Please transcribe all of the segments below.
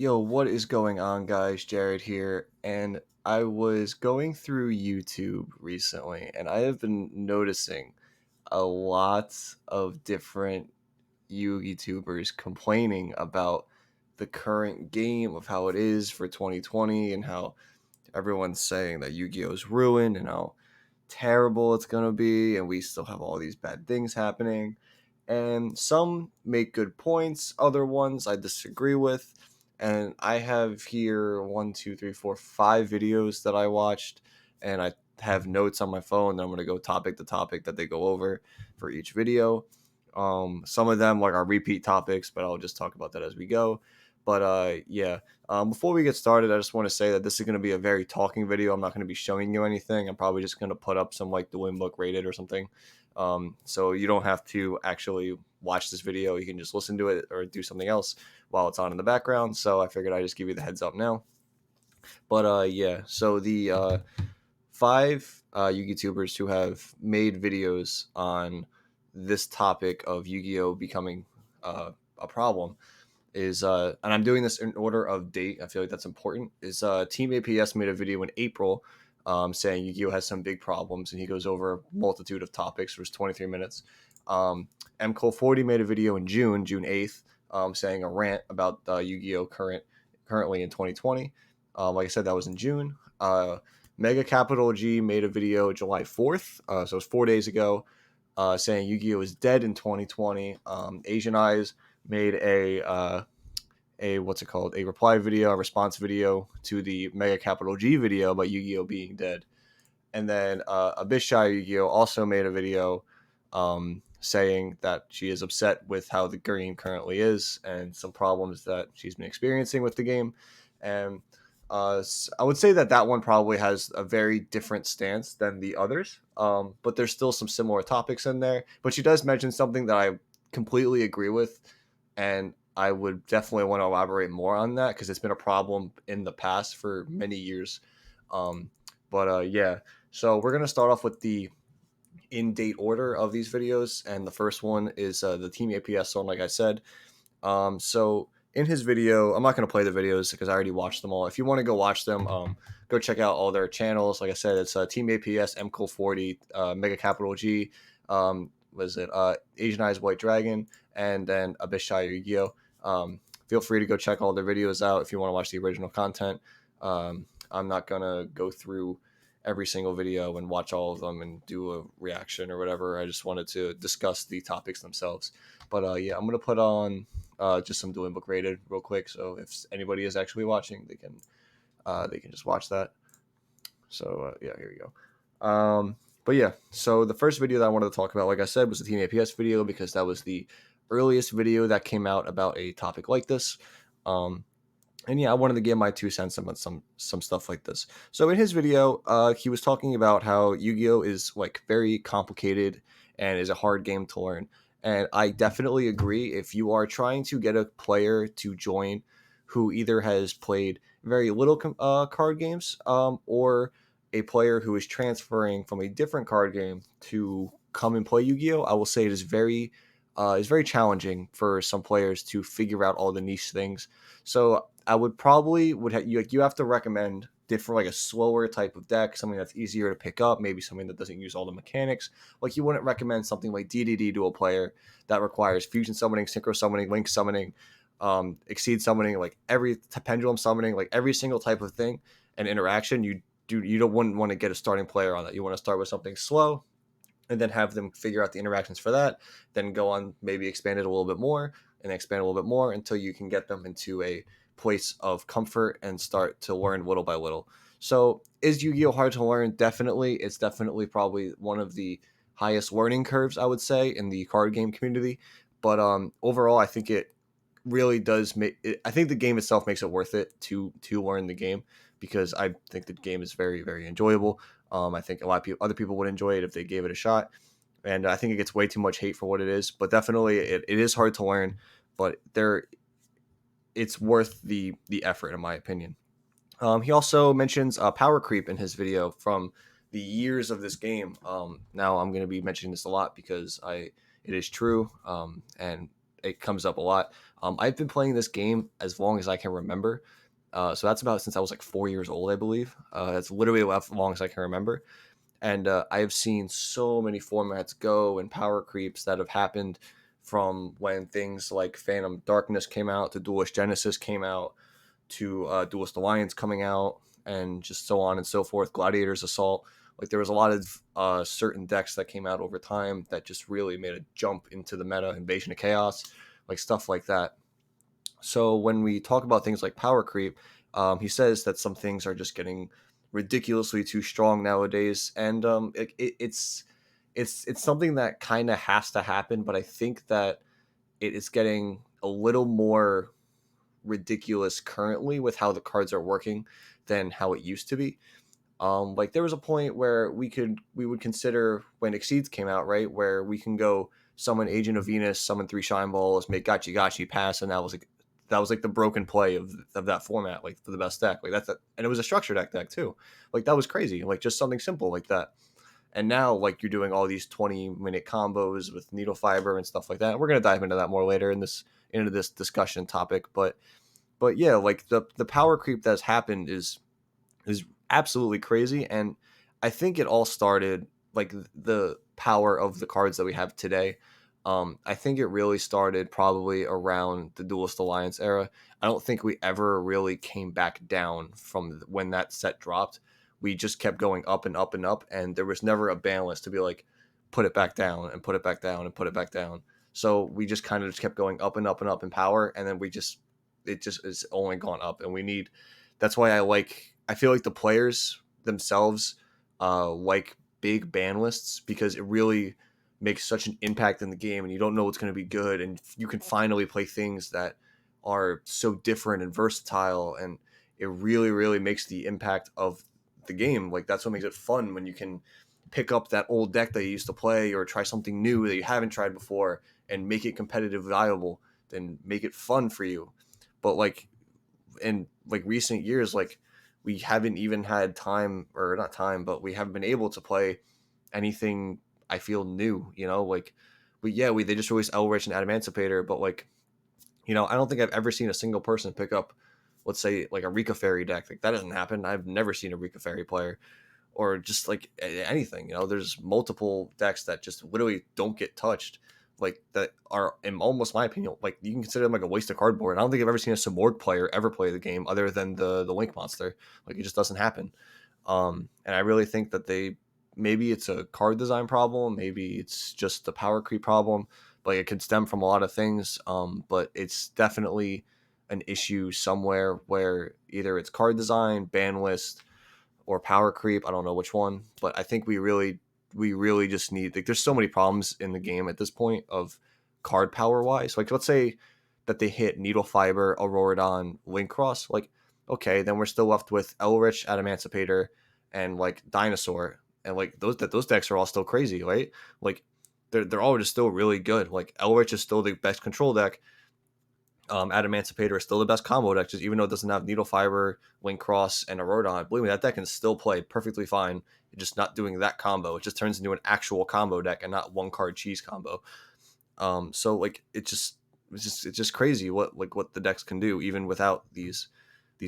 Yo, what is going on, guys? Jared here, and I was going through YouTube recently, and I have been noticing a lot of different Yugitubers complaining about the current game of how it is for 2020 and how everyone's saying that Yu-Gi-Oh is ruined and how terrible it's going to be, and we still have all these bad things happening. And some make good points, other ones I disagree with. And I have here one, two, three, four, five videos that I watched, and I have notes on my phone that I'm going to go topic to topic that they go over for each video. Some of them like are repeat topics, but I'll just talk about that as we go. But yeah, before we get started, I just want to say that this is going to be a very talking video. I'm not going to be showing you anything. I'm probably just going to put up some like the win book rated or something. So you don't have to actually watch this video. You can just listen to it or do something else while it's on in the background. So I figured I'd just give you the heads up now. But yeah, so the five YouTubers who have made videos on this topic of Yu-Gi-Oh becoming a problem is and I'm doing this in order of date. I feel like that's important. Is Team APS made a video in April saying Yu-Gi-Oh has some big problems, and he goes over a multitude of topics. It was 23 minutes. MCole40 made a video in June 8th, saying a rant about Yu-Gi-Oh currently in 2020. Like I said, that was in June. Mega Capital G made a video July 4th, so it was 4 days ago, saying Yu-Gi-Oh is dead in 2020. Asian Eyes made a what's it called, a reply video, a response video to the Mega Capital G video about Yu-Gi-Oh being dead. And then Abishai Yu-Gi-Oh also made a video saying that she is upset with how the game currently is and some problems that she's been experiencing with the game. And I would say that that one probably has a very different stance than the others, but there's still some similar topics in there. But she does mention something that I completely agree with, and I would definitely want to elaborate more on that because it's been a problem in the past for many years. Um, but yeah, so we're gonna start off with the in date order of these videos, and the first one is the Team APS one, like I said. So in his video, I'm not going to play the videos because I already watched them all. If you want to go watch them, go check out all their channels. Like I said, it's Team APS, MCole40, Mega Capital G, was it Asian Eyes White Dragon, and then Abishai Yugioh. Feel free to go check all their videos out if you want to watch the original content. I'm not going to go through every single video and watch all of them and do a reaction or whatever. I just wanted to discuss the topics themselves. But yeah, I'm gonna put on just some Dueling Book rated real quick. So if anybody is actually watching, they can just watch that. So yeah, here we go. But yeah, so the first video that I wanted to talk about, like I said, was the Team APS video because that was the earliest video that came out about a topic like this. And yeah, I wanted to give my 2 cents about some stuff like this. So in his video, he was talking about how Yu-Gi-Oh is like very complicated and is a hard game to learn. And I definitely agree. If you are trying to get a player to join who either has played very little card games, or a player who is transferring from a different card game to come and play Yu-Gi-Oh, I will say it is very challenging for some players to figure out all the niche things. So I would probably you have to recommend different, like a slower type of deck, something that's easier to pick up, maybe something that doesn't use all the mechanics. Like you wouldn't recommend something like DDD to a player that requires fusion summoning, synchro summoning, link summoning, exceed summoning, like every pendulum summoning, like every single type of thing and interaction. Wouldn't want to get a starting player on that. You want to start with something slow and then have them figure out the interactions for that, then go on, maybe expand it a little bit more and expand a little bit more until you can get them into a place of comfort and start to learn little by little. So is Yu-Gi-Oh hard to learn? Definitely. It's definitely probably one of the highest learning curves, I would say, in the card game community. But overall, I think it really does make it, I think the game itself makes it worth it to learn the game because I think the game is very, very enjoyable. I think a lot of other people would enjoy it if they gave it a shot, and I think it gets way too much hate for what it is. But definitely, it is hard to learn, but it's worth the effort, in my opinion. He also mentions power creep in his video from the years of this game. Now I'm going to be mentioning this a lot because it is true, and it comes up a lot. I've been playing this game as long as I can remember. So that's about since I was like 4 years old, I believe. That's literally as long as I can remember. And I have seen so many formats go and power creeps that have happened from when things like Phantom Darkness came out to Duelist Genesis came out to Duelist Alliance coming out, and just so on and so forth. Gladiator's Assault. Like there was a lot of certain decks that came out over time that just really made a jump into the meta. Invasion of Chaos, like stuff like that. So when we talk about things like power creep, he says that some things are just getting ridiculously too strong nowadays, and it's something that kind of has to happen. But I think that it is getting a little more ridiculous currently with how the cards are working than how it used to be. Like there was a point where we would consider when Exceeds came out, right, where we can go summon Agent of Venus, summon 3 Shine Balls, make Gachi Gachi pass, and that was like the broken play of that format, like for the best deck. Like and it was a structure deck too. Like that was crazy. Like just something simple like that. And now like you're doing all these 20-minute combos with needle fiber and stuff like that. And we're gonna dive into that more later in this into this discussion topic. But yeah, like the power creep that's happened is absolutely crazy, and I think it all started like the power of the cards that we have today. I think it really started probably around the Duelist Alliance era. I don't think we ever really came back down from when that set dropped. We just kept going up and up and up, and there was never a balance to be like put it back down and put it back down and put it back down. So we just kind of just kept going up and up and up in power, and then it just is only gone up, and we need. That's why I feel like the players themselves like big ban lists because it really makes such an impact in the game, and you don't know what's going to be good, and you can finally play things that are so different and versatile, and it really makes the impact of the game. Like that's what makes it fun when you can pick up that old deck that you used to play or try something new that you haven't tried before and make it competitive viable, then make it fun for you. But like in like recent years, like we haven't even had time, or not time, but we haven't been able to play anything I feel new, like we they just released Elrich and Adamancipator, but like, I don't think I've ever seen a single person pick up, let's say, like a Rika Fairy deck. Like that doesn't happen. I've never seen a Rika Fairy player or just like anything. There's multiple decks that just literally don't get touched, like that are, in almost my opinion, like you can consider them like a waste of cardboard. I don't think I've ever seen a Simorg player ever play the game other than the Link monster. Like it just doesn't happen. And I really think that maybe it's a card design problem, maybe it's just the power creep problem. Like it could stem from a lot of things. But it's definitely an issue somewhere where either it's card design, ban list, or power creep. I don't know which one, but I think we really just need, like there's so many problems in the game at this point of card power wise. Like let's say that they hit Needle Fiber, Auroradon, Link Cross, like okay, then we're still left with Elrich, Adamancipator, and like Dinosaur, and like those decks are all still crazy, right? Like they're all just still really good. Like Elrich is still the best control deck. Adamancipator is still the best combo deck, just even though it doesn't have Needle Fiber, Link Cross, and Aurodon. Believe me, that deck can still play perfectly fine. It's just not doing that combo. It just turns into an actual combo deck and not one card cheese combo. So like it's just crazy what the decks can do even without these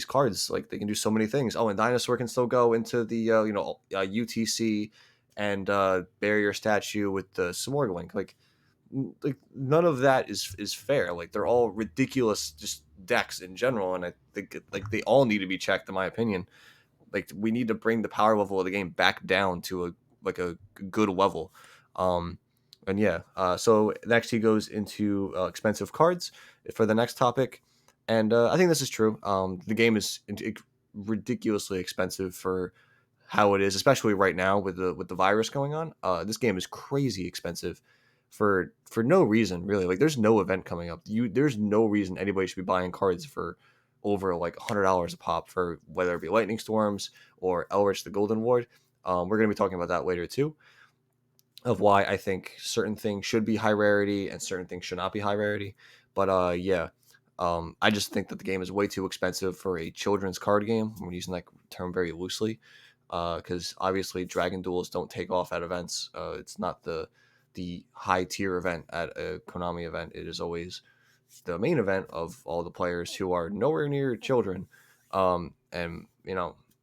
cards. Like they can do so many things. Oh, and Dinosaur can still go into the UTC and Barrier Statue with the Simorg Link. Like none of that is fair. Like they're all ridiculous just decks in general, and I think like they all need to be checked in my opinion. Like we need to bring the power level of the game back down to a good level. And yeah, so next he goes into expensive cards for the next topic, and I think this is true. The game is ridiculously expensive for how it is, especially right now with the virus going on. This game is crazy expensive for no reason really. Like there's no event coming up. There's no reason anybody should be buying cards for over like $100 a pop for whether it be Lightning Storms or Elrich the Golden Ward. We're going to be talking about that later too, of why I think certain things should be high rarity and certain things should not be high rarity. But yeah, I just think that the game is way too expensive for a children's card game. I'm using that term very loosely because obviously Dragon Duels don't take off at events. It's not the high tier event at a Konami event. It is always the main event of all the players who are nowhere near children, and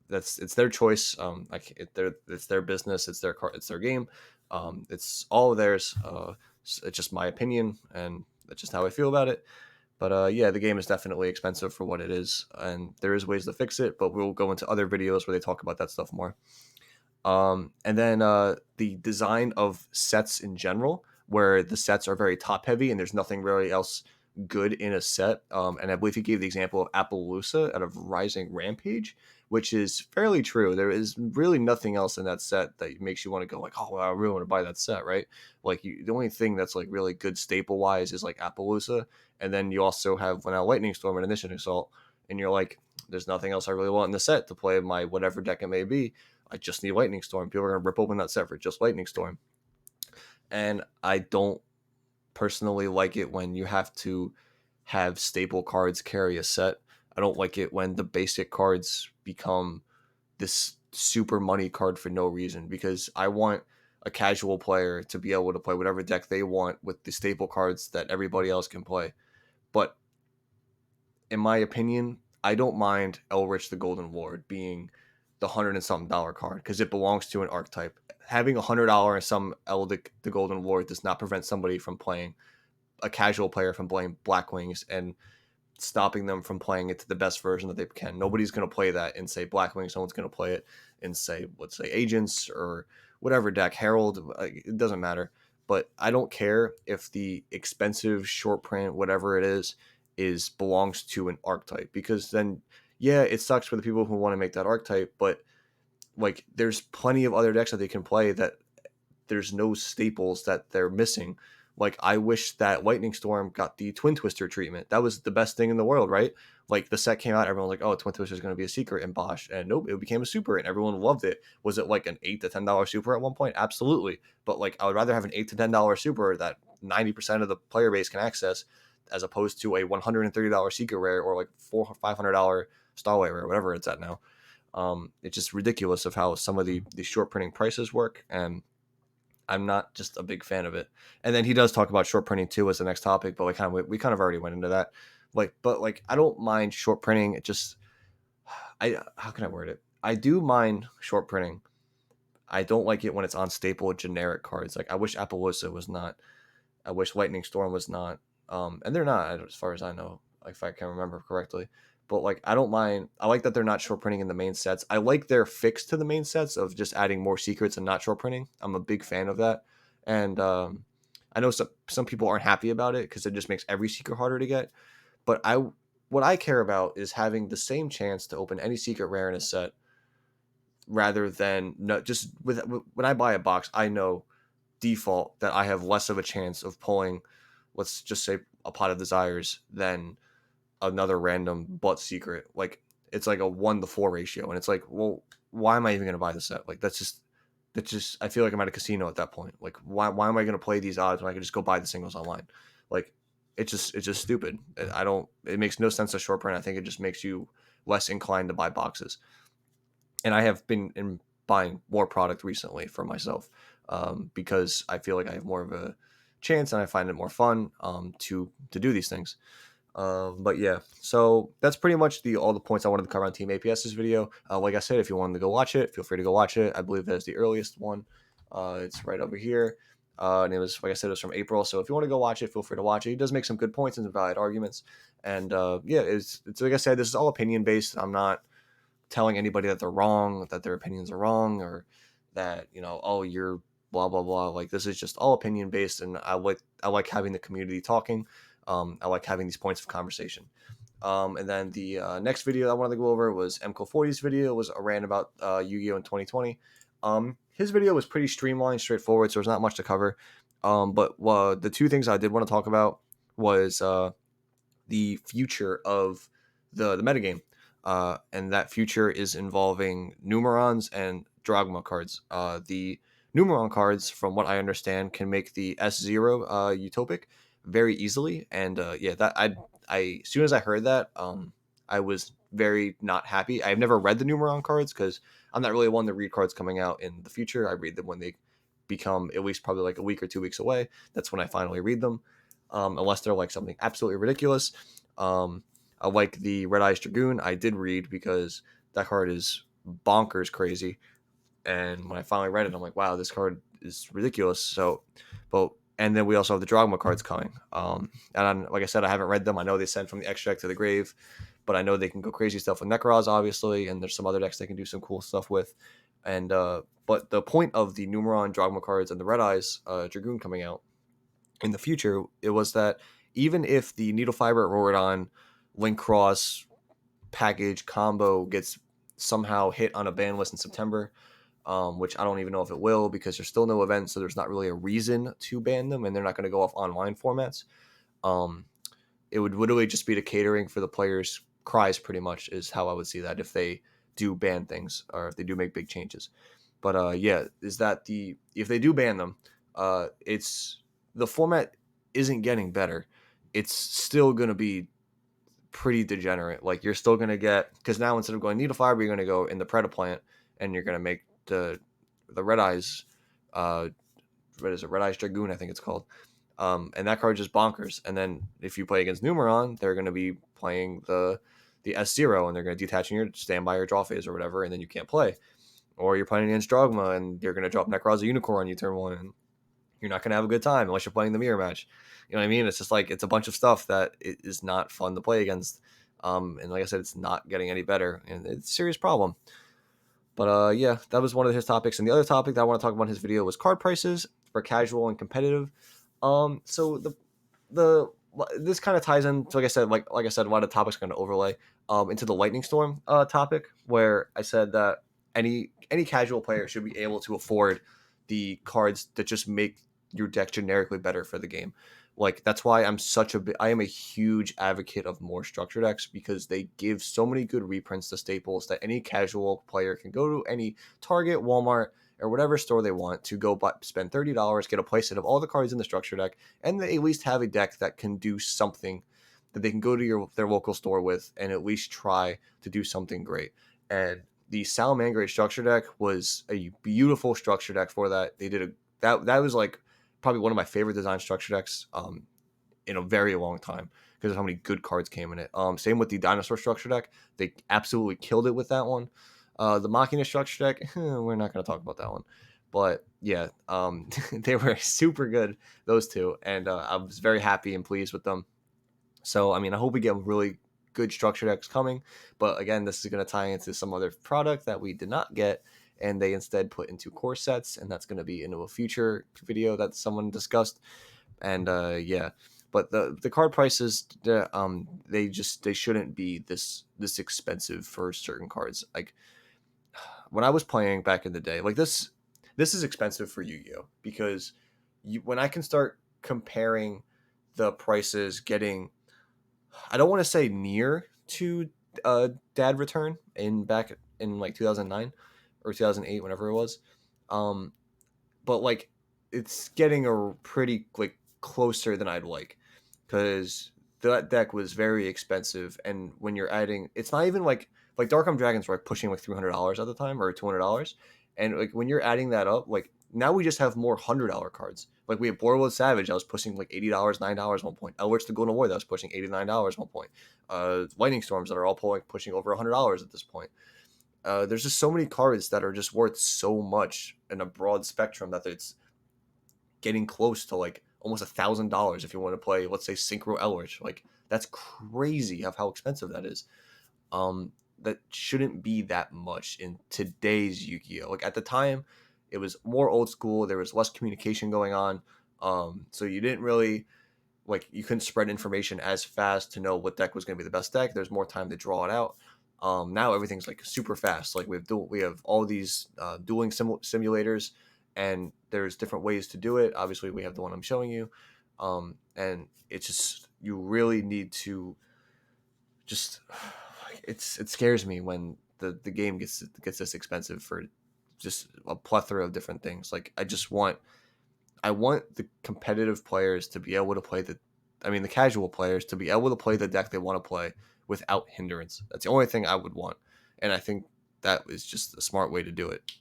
it's their choice. It's their business, it's their car, it's their game, it's all theirs. It's just my opinion, and that's just how I feel about it. But yeah, the game is definitely expensive for what it is, and there is ways to fix it. But we'll go into other videos where they talk about that stuff more. And then the design of sets in general, where the sets are very top heavy and there's nothing really else good in a set. And I believe he gave the example of Appaloosa out of Rising Rampage, which is fairly true. There is really nothing else in that set that makes you want to go like, oh, well, I really want to buy that set, right? Like the only thing that's like really good staple wise is like Appaloosa, and then you also have when Lightning Storm and Initiative Assault, and you're like, there's nothing else I really want in the set to play my whatever deck it may be. I just need Lightning Storm. People are going to rip open that set for just Lightning Storm. And I don't personally like it when you have to have staple cards carry a set. I don't like it when the basic cards become this super money card for no reason, because I want a casual player to be able to play whatever deck they want with the staple cards that everybody else can play. But in my opinion, I don't mind Elrich the Golden Lord being the $100 and something card because it belongs to an archetype. Having $100 and some Eldic the Golden Lord does not prevent somebody from playing a casual player from playing Black Wings and stopping them from playing it to the best version that they can. Nobody's going to play that in say Black Wings. Someone's going to play it in say let's say Agents or whatever deck, Herald. It doesn't matter. But I don't care if the expensive short print, whatever it is belongs to an archetype, because then yeah, it sucks for the people who want to make that archetype, but like there's plenty of other decks that they can play that there's no staples that they're missing. Like I wish that Lightning Storm got the Twin Twister treatment. That was the best thing in the world, right? Like the set came out, everyone was like, "Oh, Twin Twister is going to be a secret in Bosch," and nope, it became a super, and everyone loved it. Was it like an $8 to $10 super at one point? Absolutely, but like I would rather have an $8 to $10 super that 90% of the player base can access, as opposed to a $130 secret rare or like $400 or $500 Starlight rare, whatever it's at now. It's just ridiculous of how some of the short printing prices work, and I'm not just a big fan of it. And then he does talk about short printing too as the next topic, but we kind of already went into that. But I don't mind short printing. It just I how can I word it? I do mind short printing. I don't like it when it's on staple generic cards. Like I wish Appaloosa was not. I wish Lightning Storm was not. And they're not as far as I know, if I can remember correctly. But like I don't mind. I like that they're not short printing in the main sets. I like their fix to the main sets of just adding more secrets and not short printing. I'm a big fan of that. And I know some people aren't happy about it because it just makes every secret harder to get. But what I care about is having the same chance to open any secret rare in a set, rather than no, just with when I buy a box, I know default that I have less of a chance of pulling, let's just say, a Pot of Desires than another random but secret. Like it's like a 1-to-4 ratio, and it's like, well, why am I even going to buy the set? Like that's just I feel like I'm at a casino at that point. Like why am I going to play these odds when I can just go buy the singles online? Like it's just stupid. I don't. It makes no sense to short print. I think it just makes you less inclined to buy boxes. And I have been in buying more product recently for myself, because I feel like I have more of a chance and I find it more fun, to do these things. But yeah, so that's pretty much all the points I wanted to cover on Team APS's video. Like I said, if you wanted to go watch it, feel free to go watch it. I believe that is the earliest one. It's right over here. And it was, like I said, it was from April. So if you want to go watch it, feel free to watch it. He does make some good points and some valid arguments. And yeah, it's like I said, this is all opinion based. I'm not telling anybody that they're wrong, that their opinions are wrong, or that, oh, you're blah blah blah. Like this is just all opinion based, and I like having the community talking. I like having these points of conversation. And then the next video I wanted to go over was MCO40's video. It was a rant about Yu-Gi-Oh in 2020. His video was pretty streamlined, straightforward, so there's not much to cover. But the two things I did want to talk about was the future of the metagame. And that future is involving Numerons and Drogma cards. The Numeron cards, from what I understand, can make the S0 utopic very easily. And yeah, that I as soon as I heard that, I was very not happy. I've never read the Numeron cards because I'm not really one to read cards coming out in the future. I read them when they become at least probably like a week or 2 weeks away. That's when I finally read them, unless they're like something absolutely ridiculous. I like the Red Eyes Dragoon. I did read because that card is bonkers crazy. And when I finally read it, I'm like, wow, this card is ridiculous. So, but and then we also have the Drogma cards coming. Like I said, I haven't read them. I know they send from the extract to the grave, but I know they can go crazy stuff with Nekroz, obviously, and there's some other decks they can do some cool stuff with. And but the point of the Numeron Drogma cards and the Red Eyes Dragoon coming out in the future, it was that even if the Needle Fiber Rorodon Link Cross package combo gets somehow hit on a ban list in September, which I don't even know if it will because there's still no event, so there's not really a reason to ban them, and they're not going to go off online formats. Um, it would literally just be the catering for the players' cries, pretty much, is how I would see that if they do ban things or if they do make big changes. But yeah, is that if they do ban them, it's the format isn't getting better. It's still going to be pretty degenerate. Like you're still going to get, because now instead of going Needle Fiber, you're going to go in the Predaplant and you're going to make the Red Eyes, what is it, Red Eyes Dragoon, I think it's called. And that card just bonkers. And then if you play against Numeron, they're going to be playing the S0 and they're going to detach your standby or draw phase or whatever, and then you can't play. Or you're playing against Drogma and you're going to drop Necroz Unicorn on you turn one, and you're not going to have a good time unless you're playing the mirror match. You know what I mean? It's just like, it's a bunch of stuff that is not fun to play against. And like I said, it's not getting any better, and it's a serious problem. But yeah, that was one of his topics. And the other topic that I want to talk about in his video was card prices for casual and competitive. So the this kind of ties in. So like I said, a lot of topics are going to overlay into the Lightning Storm topic, where I said that any casual player should be able to afford the cards that just make your deck generically better for the game. Like that's why I am a huge advocate of more structure decks, because they give so many good reprints to staples that any casual player can go to any Target, Walmart, or whatever store they want to go spend $30, get a playset of all the cards in the structure deck, and they at least have a deck that can do something that they can go to their local store with and at least try to do something great. And the Salamangreat structure deck was a beautiful structure deck for that. They did that was like probably one of my favorite design structure decks in a very long time because of how many good cards came in it. Same with the dinosaur structure deck. They absolutely killed it with that one. The Machina structure deck, we're not going to talk about that one. But yeah, they were super good, those two. And I was very happy and pleased with them. So, I mean, I hope we get really good structure decks coming. But again, this is going to tie into some other product that we did not get, and they instead put into core sets. And that's going to be into a future video that someone discussed. And yeah, but the card prices, they shouldn't be this expensive for certain cards. Like when I was playing back in the day, like this is expensive for Yu-Gi-Oh, because when I can start comparing the prices, getting, I don't want to say near to Dad Return in back in like 2009 or 2008, whenever it was, um, but like it's getting a pretty like closer than I'd like, because that deck was very expensive, and when you're adding, it's not even like Dark Arm Dragons were like pushing like $300 at the time or $200, and like when you're adding that up, like now we just have more $100 cards. Like we have Borderwood Savage, I was pushing like $80, $9 one point. Elwitch the Golden War, that was pushing $89 one point. Lightning Storms that are all pushing over $100 at this point. There's just so many cards that are just worth so much in a broad spectrum that it's getting close to like almost $1,000 if you want to play, let's say, Synchro Elwitch. Like that's crazy of how expensive that is. That shouldn't be that much in today's Yu-Gi-Oh. Like at the time, it was more old school. There was less communication going on, so you didn't really like, you couldn't spread information as fast to know what deck was going to be the best deck. There's more time to draw it out. Now everything's like super fast. Like we have all these dueling simulators, and there's different ways to do it. Obviously, we have the one I'm showing you, and it's just, you really need to just it scares me when the game gets this expensive for just a plethora of different things. Like I want the competitive players to be able to play the casual players to be able to play the deck they want to play without hindrance. That's the only thing I would want. And I think that is just a smart way to do it.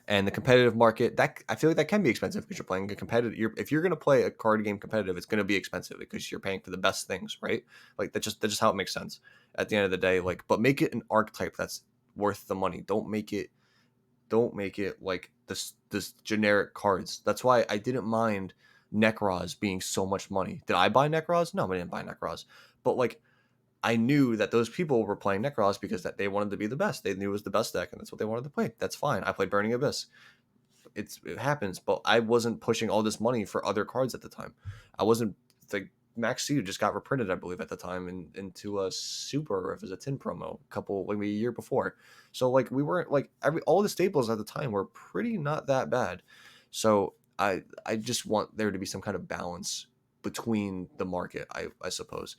And the competitive market, that I feel like that can be expensive because you're playing a competitive. If you're going to play a card game competitive, it's going to be expensive because you're paying for the best things, right? Like that's just how it makes sense at the end of the day. Like, but make it an archetype that's worth the money. Don't make it like this generic cards. That's why I didn't mind Necros being so much money. Did I buy Necros? No, I didn't buy Necros. But like I knew that those people were playing Necros because that they wanted to be the best. They knew it was the best deck, and that's what they wanted to play. That's fine. I played Burning Abyss. It happens, but I wasn't pushing all this money for other cards at the time. I wasn't like Max C just got reprinted, I believe, at the time into a super, if it was a tin promo, a couple like maybe a year before. So like we weren't like all the staples at the time were pretty not that bad. So I just want there to be some kind of balance between the market, I suppose.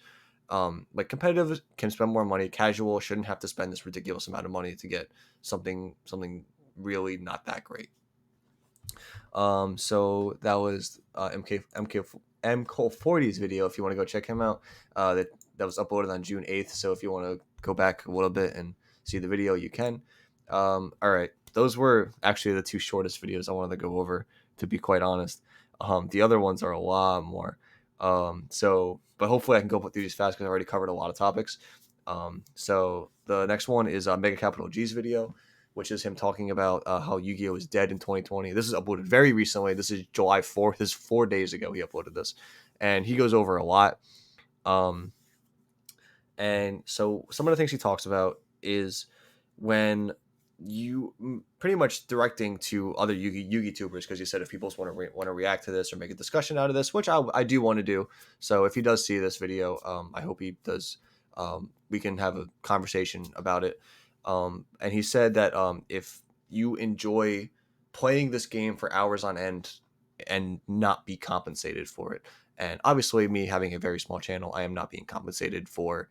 Like competitive can spend more money, casual shouldn't have to spend this ridiculous amount of money to get something really not that great. So that was MK 40's video. If you want to go check him out, that was uploaded on June 8th. So if you want to go back a little bit and see the video, you can. All right, those were actually the two shortest videos I wanted to go over. To be quite honest, the other ones are a lot more. But hopefully I can go through these fast because I already covered a lot of topics. So the next one is Mega Capital G's video, which is him talking about how Yu-Gi-Oh is dead in 2020. This is uploaded very recently. This is July 4th. This is 4 days ago he uploaded this, and he goes over a lot. Um, and so some of the things he talks about is when you pretty much directing to other Yugitubers, because you said if people want to react to this or make a discussion out of this, which I do want to do. So if he does see this video, I hope he does. We can have a conversation about it. And he said that if you enjoy playing this game for hours on end and not be compensated for it, and obviously me having a very small channel, I am not being compensated for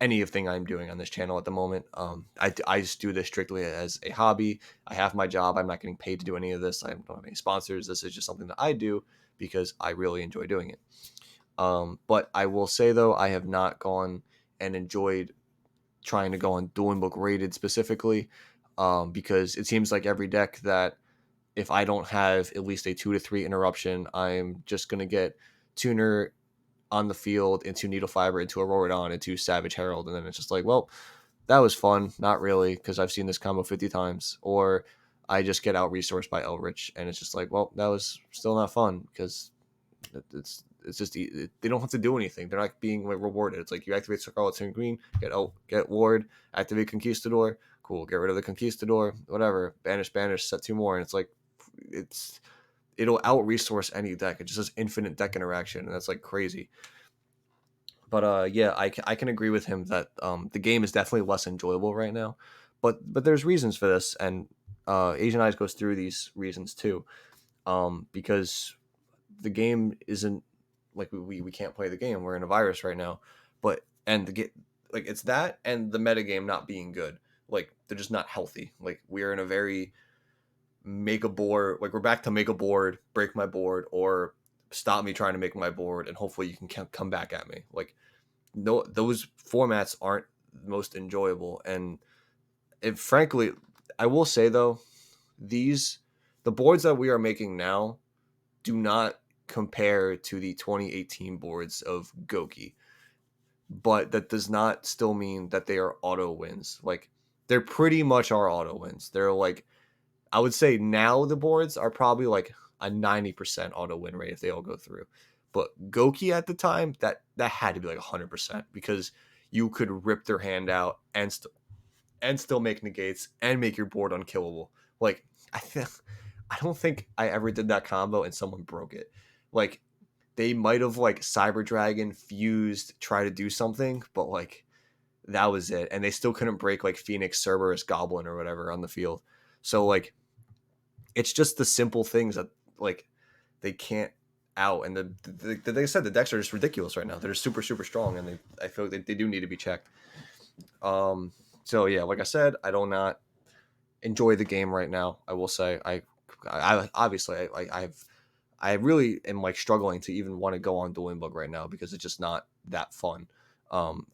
anything I'm doing on this channel at the moment. I just do this strictly as a hobby. I have my job. I'm not getting paid to do any of this. I don't have any sponsors. This is just something that I do because I really enjoy doing it. But I will say though, I have not gone and enjoyed trying to go on Dueling Book Rated specifically, because it seems like every deck that if I don't have at least a 2 to 3 interruption, I'm just gonna get Tuner on the field into Needle Fiber, into Auroradon, into Savage Herald, and then it's just like, well, that was fun. Not really, because I've seen this combo 50 times. Or I just get out resourced by Elrich, and it's just like, well, that was still not fun because it's just they don't have to do anything. They're not being like rewarded. It's like you activate Scarlet and Green, get Ward, activate Conquistador, cool, get rid of the Conquistador, whatever, banish, set 2 more, and it's like it'll out resource any deck. It just has infinite deck interaction, and that's like crazy. But yeah, I can agree with him that the game is definitely less enjoyable right now, but there's reasons for this, and Asian Eyes goes through these reasons too, because the game isn't like we can't play the game. We're in a virus right now, but and the get like it's that and the metagame not being good. Like they're just not healthy. Like we're in a very make a board. Like we're back to make a board, break my board, or stop me trying to make my board, and hopefully you can come back at me. Like no, those formats aren't most enjoyable. And frankly, I will say though, these the boards that we are making now do not compare to the 2018 boards of Goki, but that does not still mean that they are auto wins. Like they're pretty much our auto wins. They're like I would say now the boards are probably like a 90% auto win rate if they all go through. But Goki at the time, that had to be like 100% because you could rip their hand out and still make negates and make your board unkillable. Like I don't think I ever did that combo and someone broke it. Like they might have like Cyber Dragon fused, try to do something, but like that was it. And they still couldn't break like Phoenix, Cerberus, Goblin, or whatever on the field. So like it's just the simple things that like they can't out. And like I said, the decks are just ridiculous right now. They're super strong, and I feel like they do need to be checked. So yeah, like I said, I do not enjoy the game right now. I will say I obviously I really am like struggling to even want to go on Dueling Book right now because it's just not that fun.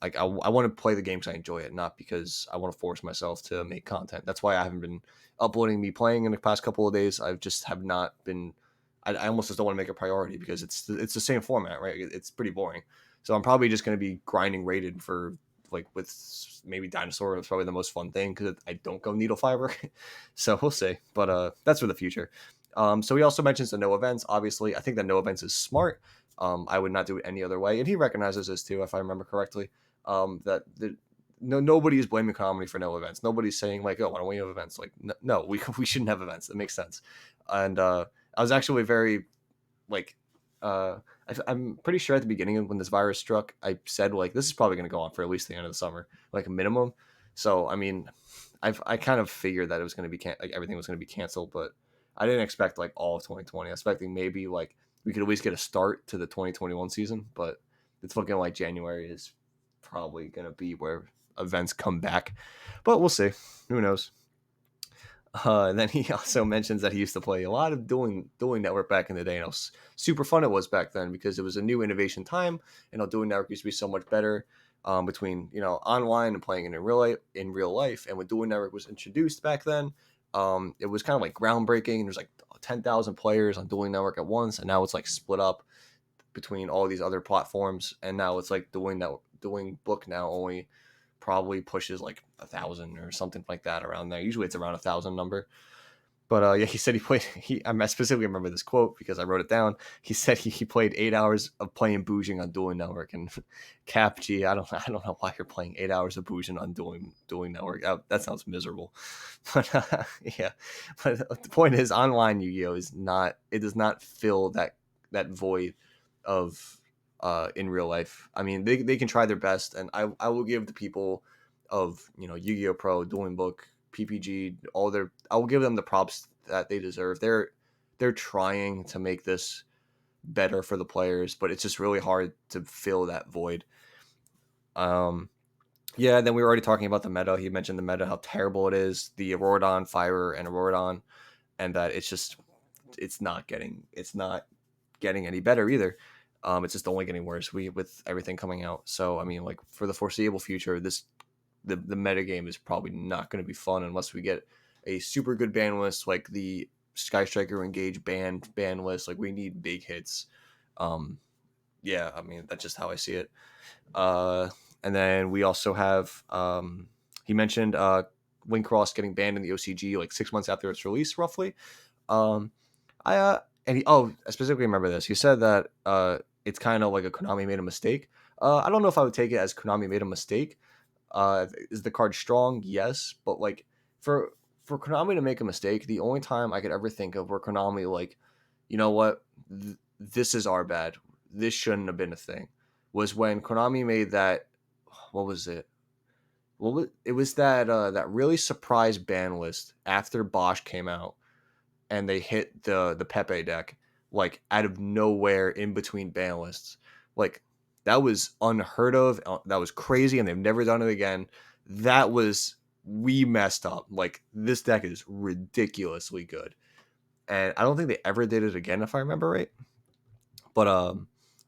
Like I want to play the game because I enjoy it, not because I want to force myself to make content. That's why I haven't been uploading me playing in the past couple of days. I've just have not been. I almost just don't want to make a priority because it's the same format, right? It's pretty boring. So I'm probably just going to be grinding rated for like with maybe dinosaur. It's probably the most fun thing because I don't go needle fiber. So we'll see. But that's for the future. So he also mentions the no events. Obviously, I think that no events is smart. I would not do it any other way, and he recognizes this too, if I remember correctly. That nobody is blaming Konami for no events. Nobody's saying like, "Oh, why don't we have events?" Like, no, we shouldn't have events. That makes sense. And I was actually very like, uh, I'm pretty sure at the beginning when this virus struck, I said like, this is probably going to go on for at least the end of the summer, like a minimum. So I mean, I kind of figured that it was going to be like everything was going to be canceled, but I didn't expect like all of 2020. I was expecting maybe like we could at least get a start to the 2021 season, but it's looking like January is probably going to be where events come back, but we'll see. Who knows? And then he also mentions that he used to play a lot of Dueling Network back in the day, and how super fun it was back then because it was a new innovation time, and Dueling Network used to be so much better between online and playing it in real life. And when Dueling Network was introduced back then, it was kind of like groundbreaking. There's like 10,000 players on Dueling Network at once, and now it's like split up between all these other platforms, and now it's like Dueling Book now only probably pushes like 1,000 or something like that around there. Usually it's around 1,000 number. But yeah, he said he played. I specifically remember this quote because I wrote it down. He said he played 8 hours of playing Boojing on Dueling Network, and Cap G. I don't know why you're playing 8 hours of Boojing on Dueling Network. That sounds miserable. But yeah, but the point is, online Yu-Gi-Oh is not. It does not fill that void of in real life. I mean, they can try their best, and I will give the people of Yu-Gi-Oh Pro, Dueling Book, PPG, I will give them the props that they deserve. They're trying to make this better for the players, but it's just really hard to fill that void. Yeah, then we were already talking about the meta. He mentioned the meta, how terrible it is, the Auroradon, Fire, and Auroradon, and that it's not getting any better either. It's just only getting worse. With everything coming out. So I mean, like for the foreseeable future, the meta game is probably not going to be fun unless we get a super good ban list like the Sky Striker Engage ban list. Like we need big hits. Um, yeah, I mean that's just how I see it. Uh, and then we also have he mentioned Wing Cross getting banned in the OCG like 6 months after its release, roughly. Um, I I specifically remember this. He said that it's kind of like a Konami made a mistake. I don't know if I would take it as Konami made a mistake. Is the card strong? Yes, but like for for Konami to make a mistake, the only time I could ever think of where Konami like, you know what, this is our bad. This shouldn't have been a thing, was when Konami made that. What was it? Well, it was that really surprise ban list after Bosch came out and they hit the Pepe deck like out of nowhere in between ban lists. Like that was unheard of. That was crazy, and they've never done it again. That was we messed up. Like this deck is ridiculously good, and I don't think they ever did it again if I remember right. But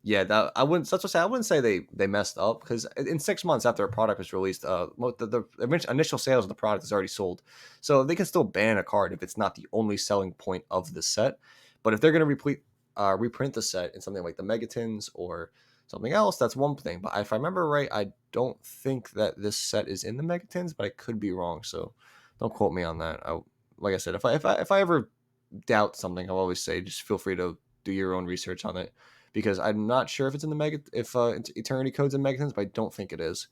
yeah, that I wouldn't. That's what I say. I wouldn't say they messed up because in 6 months after a product was released, the initial sales of the product is already sold, so they can still ban a card if it's not the only selling point of the set. But if they're going to reprint the set in something like the Megatins or something else, that's one thing. But if I remember right, I don't think that this set is in the Megatins, but I could be wrong. So don't quote me on that. Like I said, if I ever doubt something, I'll always say just feel free to do your own research on it because I'm not sure if it's in the Eternity Code's in Megatons, but I don't think it is.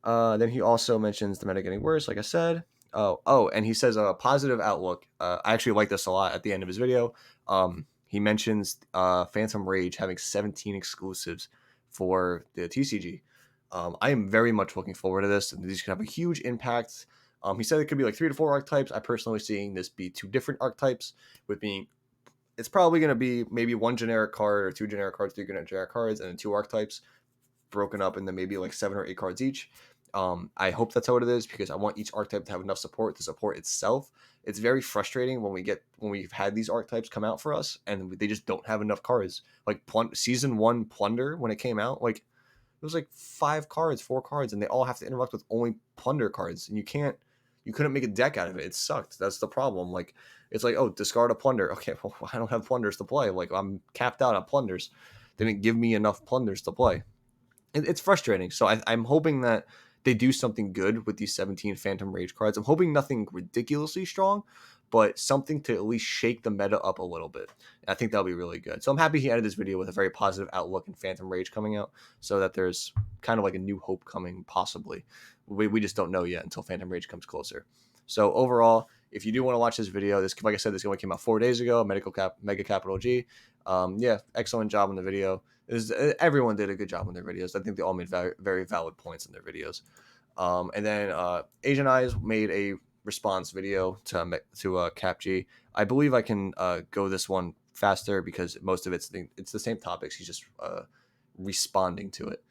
Then he also mentions the meta getting worse, like I said. And he says a positive outlook. I actually like this a lot at the end of his video. He mentions Phantom Rage having 17 exclusives for the TCG. I am very much looking forward to this, and these could have a huge impact. He said it could be like 3 to 4 archetypes. I personally seeing this be 2 different archetypes, with being it's probably going to be maybe 1 generic card or 2 generic cards, 3 generic cards, and then 2 archetypes broken up into maybe like 7 or 8 cards each. I hope that's how it is because I want each archetype to have enough support to support itself. It's very frustrating when we've had these archetypes come out for us and they just don't have enough cards. Like season 1 Plunder when it came out, like was like 5 cards, 4 cards, and they all have to interact with only plunder cards, and you couldn't make a deck out of it. It sucked. That's the problem. Like, it's like, oh, discard a plunder. Okay, well, I don't have plunders to play. Like, I'm capped out on plunders. They didn't give me enough plunders to play. It's frustrating. So I'm hoping that they do something good with these 17 Phantom Rage cards. I'm hoping nothing ridiculously strong, but something to at least shake the meta up a little bit. And I think that'll be really good. So I'm happy he ended this video with a very positive outlook in Phantom Rage coming out, so that there's kind of like a new hope coming, possibly. We just don't know yet until Phantom Rage comes closer. So overall, if you do want to watch this video, this, like I said, this one came out 4 days ago. Mega Capital G. Yeah, excellent job on the video. Everyone did a good job on their videos. I think they all made very, very valid points in their videos. And then Asian Eyes made a response video to CapG. I believe I can go this one faster because most of it's the same topics. He's just responding to it.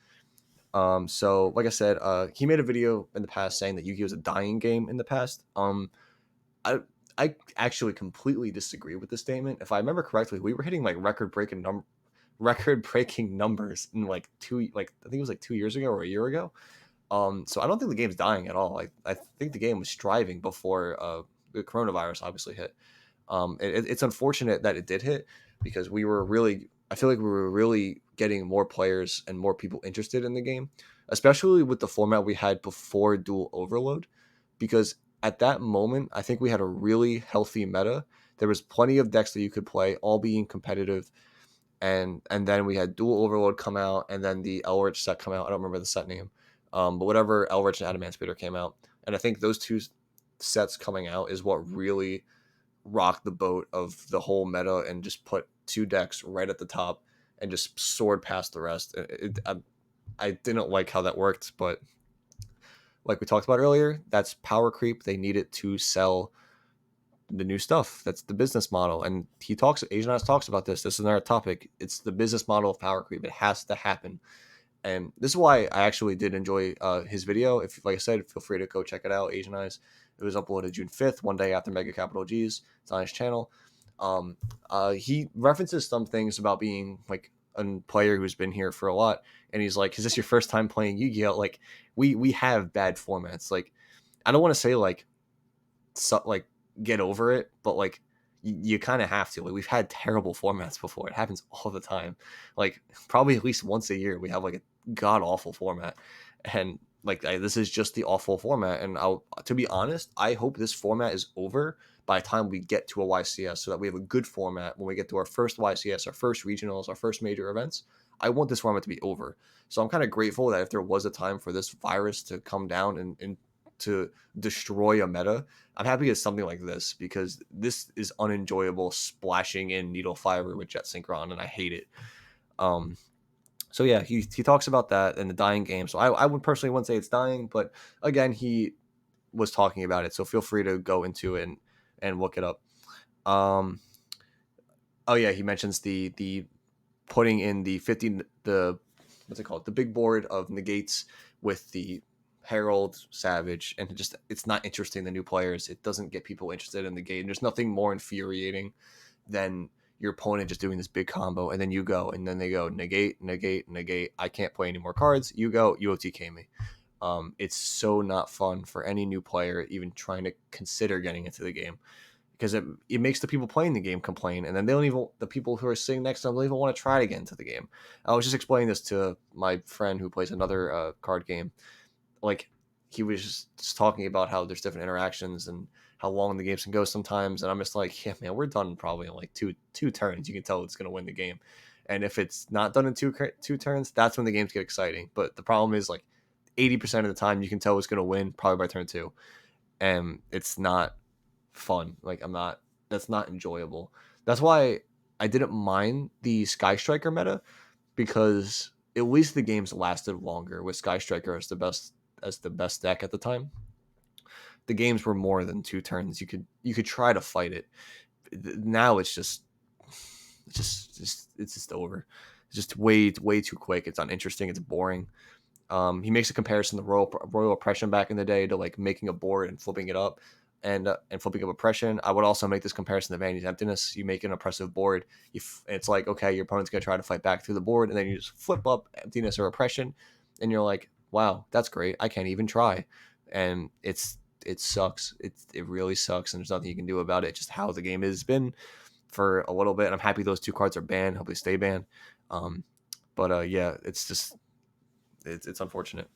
So like I said, he made a video in the past saying that Yu-Gi-Oh is a dying game in the past. I I actually completely disagree with this statement. If I remember correctly, we were hitting like record breaking numbers in like I think it was like 2 years ago or a year ago. So I don't think the game's dying at all. I think the game was striving before the coronavirus obviously hit. It's unfortunate that it did hit because I feel like we were really getting more players and more people interested in the game, especially with the format we had before Dual Overload, because at that moment, I think we had a really healthy meta. There was plenty of decks that you could play, all being competitive, and then we had Dual Overload come out, and then the Elrich set come out. I don't remember the set name, but whatever, Elrich and Adamant Spitter came out, and I think those two sets coming out is what really rocked the boat of the whole meta and just put two decks right at the top and just soared past the rest. I didn't like how that worked, but like we talked about earlier, that's power creep. They need it to sell the new stuff. That's the business model. And Asian Eyes talks about this. This is another topic. It's the business model of power creep. It has to happen. And this is why I actually did enjoy his video. If, like I said, feel free to go check it out, Asian Eyes. It was uploaded June 5th, one day after Mega Capital G's. It's on his channel. He references some things about being like a player who's been here for a lot. And he's like, is this your first time playing Yu-Gi-Oh? Like, we have bad formats. Like, I don't want to say like get over it, but like you kind of have to. Like, we've had terrible formats before. It happens all the time. Like, probably at least once a year we have like a god awful format, and like this is just the awful format. And to be honest, I hope this format is over by the time we get to a YCS, so that we have a good format when we get to our first YCS, our first regionals, our first major events. I want this format to be over. So I'm kind of grateful that if there was a time for this virus to come down and to destroy a meta, I'm happy it's something like this, because this is unenjoyable splashing in needle fiber with Jet Synchron, and I hate it. So yeah, he talks about that in the dying game. So I would personally wouldn't say it's dying, but again, he was talking about it. So feel free to go into it and look it up. Oh yeah, he mentions the putting in the what's it called, the big board of negates with the Herald, Savage, and it's not interesting to new players. It doesn't get people interested in the game. There's nothing more infuriating than your opponent just doing this big combo, and then you go, and then they go negate, negate, negate. I can't play any more cards. You go, UOTK me. It's so not fun for any new player even trying to consider getting into the game, because it makes the people playing the game complain, and then the people who are sitting next to them don't even want to try to get into the game. I was just explaining this to my friend who plays another card game. Like, he was just talking about how there's different interactions and how long the games can go sometimes, and I'm just like, yeah, man, we're done probably in like two turns. You can tell it's going to win the game, and if it's not done in two turns, that's when the games get exciting. But the problem is, like, 80% of the time you can tell it's going to win probably by turn 2, and it's not fun. Like, that's not enjoyable. That's why I didn't mind the Sky Striker meta, because at least the games lasted longer with Sky Striker as the best deck at the time. The games were more than 2 turns. You could try to fight it. Now it's just over. It's just way too quick. It's uninteresting. It's boring. He makes a comparison to Royal Oppression back in the day, to like making a board and flipping it up, and flipping up Oppression. I would also make this comparison to Vanity's Emptiness. You make an oppressive board. It's like, okay, your opponent's gonna try to fight back through the board, and then you just flip up Emptiness or Oppression. and you're like, wow, that's great. I can't even try, and it sucks. It really sucks, and there's nothing you can do about it. Just how the game has been for a little bit. And I'm happy those two cards are banned. Hope they stay banned. Um, but yeah, it's just it's unfortunate.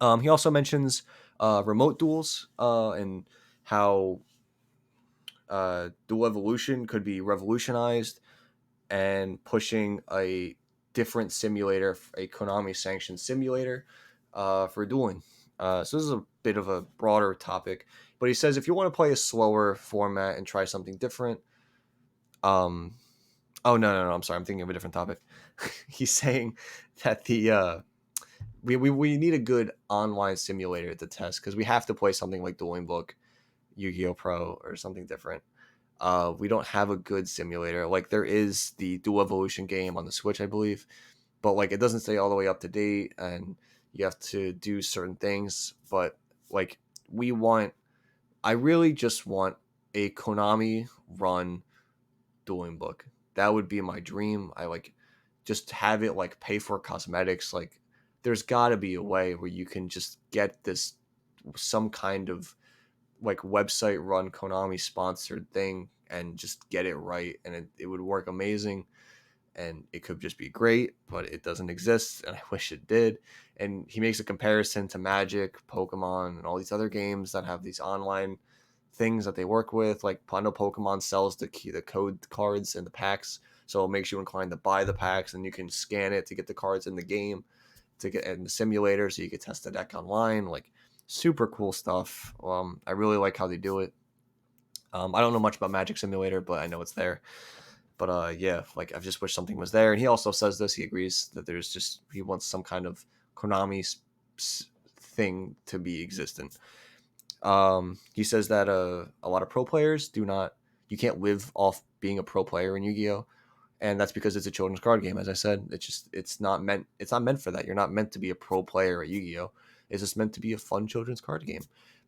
He also mentions remote duels and how dual evolution could be revolutionized and pushing a different simulator, a Konami sanctioned simulator for dueling. So this is a bit of a broader topic, but he says if you want to play a slower format and try something different, um, oh no, I'm sorry, I'm thinking of a different topic. He's saying that we need a good online simulator to test because we have to play something like Dueling Book, Yu-Gi-Oh Pro, or something different. We don't have a good simulator. Like there is the Dual Evolution game on the Switch, I believe, but like it doesn't stay all the way up to date, and you have to do certain things. But like we want, I really just want a Konami run Dueling Book. That would be my dream. I like just have it like pay for cosmetics. Like there's got to be a way where you can just get this some kind of like website run Konami sponsored thing and just get it right, and it would work amazing, and it could just be great, but it doesn't exist, and I wish it did. And he makes a comparison to Magic, Pokemon, and all these other games that have these online things that they work with. Like I know Pokemon sells the code cards and the packs, so it makes you inclined to buy the packs, and you can scan it to get the cards in the game to get in the simulator, so you can test the deck online. Like super cool stuff. I really like how they do it. I don't know much about Magic Simulator, but I know it's there. But yeah, like I just wish something was there. And he also says this. He agrees that there's just he wants some kind of Konami thing to be existent. He says that a lot of pro players do not. You can't live off being a pro player in Yu-Gi-Oh, and that's because it's a children's card game. As I said, it's not meant for that. You're not meant to be a pro player at Yu-Gi-Oh. It's just meant to be a fun children's card game.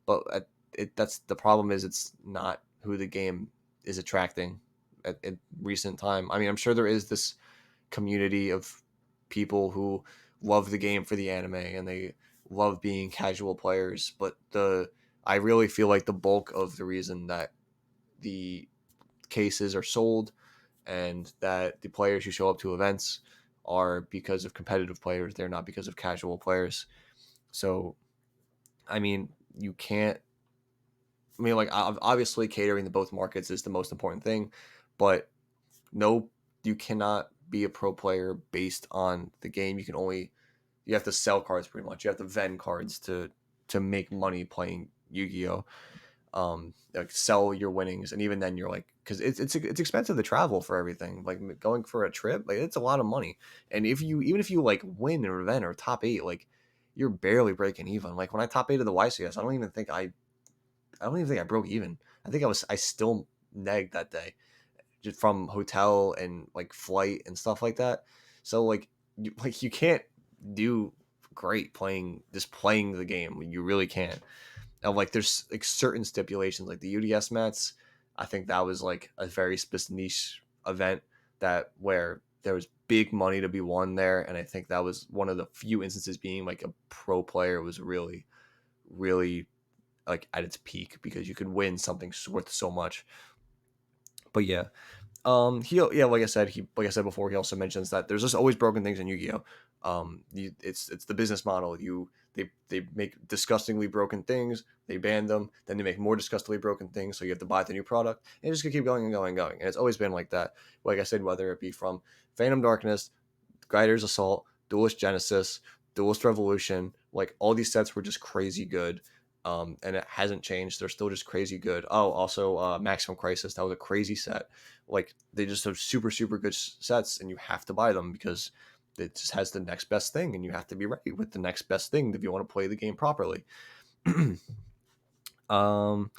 But that's the problem is it's not who the game is attracting at recent time. I mean, I'm sure there is this community of people who love the game for the anime and they love being casual players, but the I really feel like the bulk of the reason that the cases are sold and that the players who show up to events are because of competitive players. They're not because of casual players. So, I mean, you can't. I mean, like obviously, catering to both markets is the most important thing, but no, you cannot be a pro player based on the game. You have to sell cards pretty much. You have to vend cards to make money playing Yu-Gi-Oh. Like sell your winnings, and even then you're like, because it's expensive to travel for everything, like going for a trip, like it's a lot of money. And even if you like win an event or top eight, like you're barely breaking even. Like when I top eight of the YCS, I don't even think I broke even. I still negged that day just from hotel and like flight and stuff like that. So you can't do great playing the game. You really can't. And like there's like certain stipulations like the UDS mats. I think that was like a very specific niche event that where there was big money to be won there, and I think that was one of the few instances being like a pro player was really like at its peak because you could win something worth so much. But yeah, like I said before, he also mentions that there's just always broken things in Yu-Gi-Oh. It's the business model. They make disgustingly broken things, they ban them, then they make more disgustingly broken things, so you have to buy the new product, and it's just gonna keep going and going and going. And it's always been like that. Like I said, whether it be from Phantom Darkness, Guider's Assault, Duelist Genesis, Duelist Revolution, like all these sets were just crazy good. And it hasn't changed. They're still just crazy good. Oh, also Maximum Crisis. That was a crazy set. Like they just have super super good sets, and you have to buy them because it just has the next best thing, and you have to be ready with the next best thing if you want to play the game properly. um,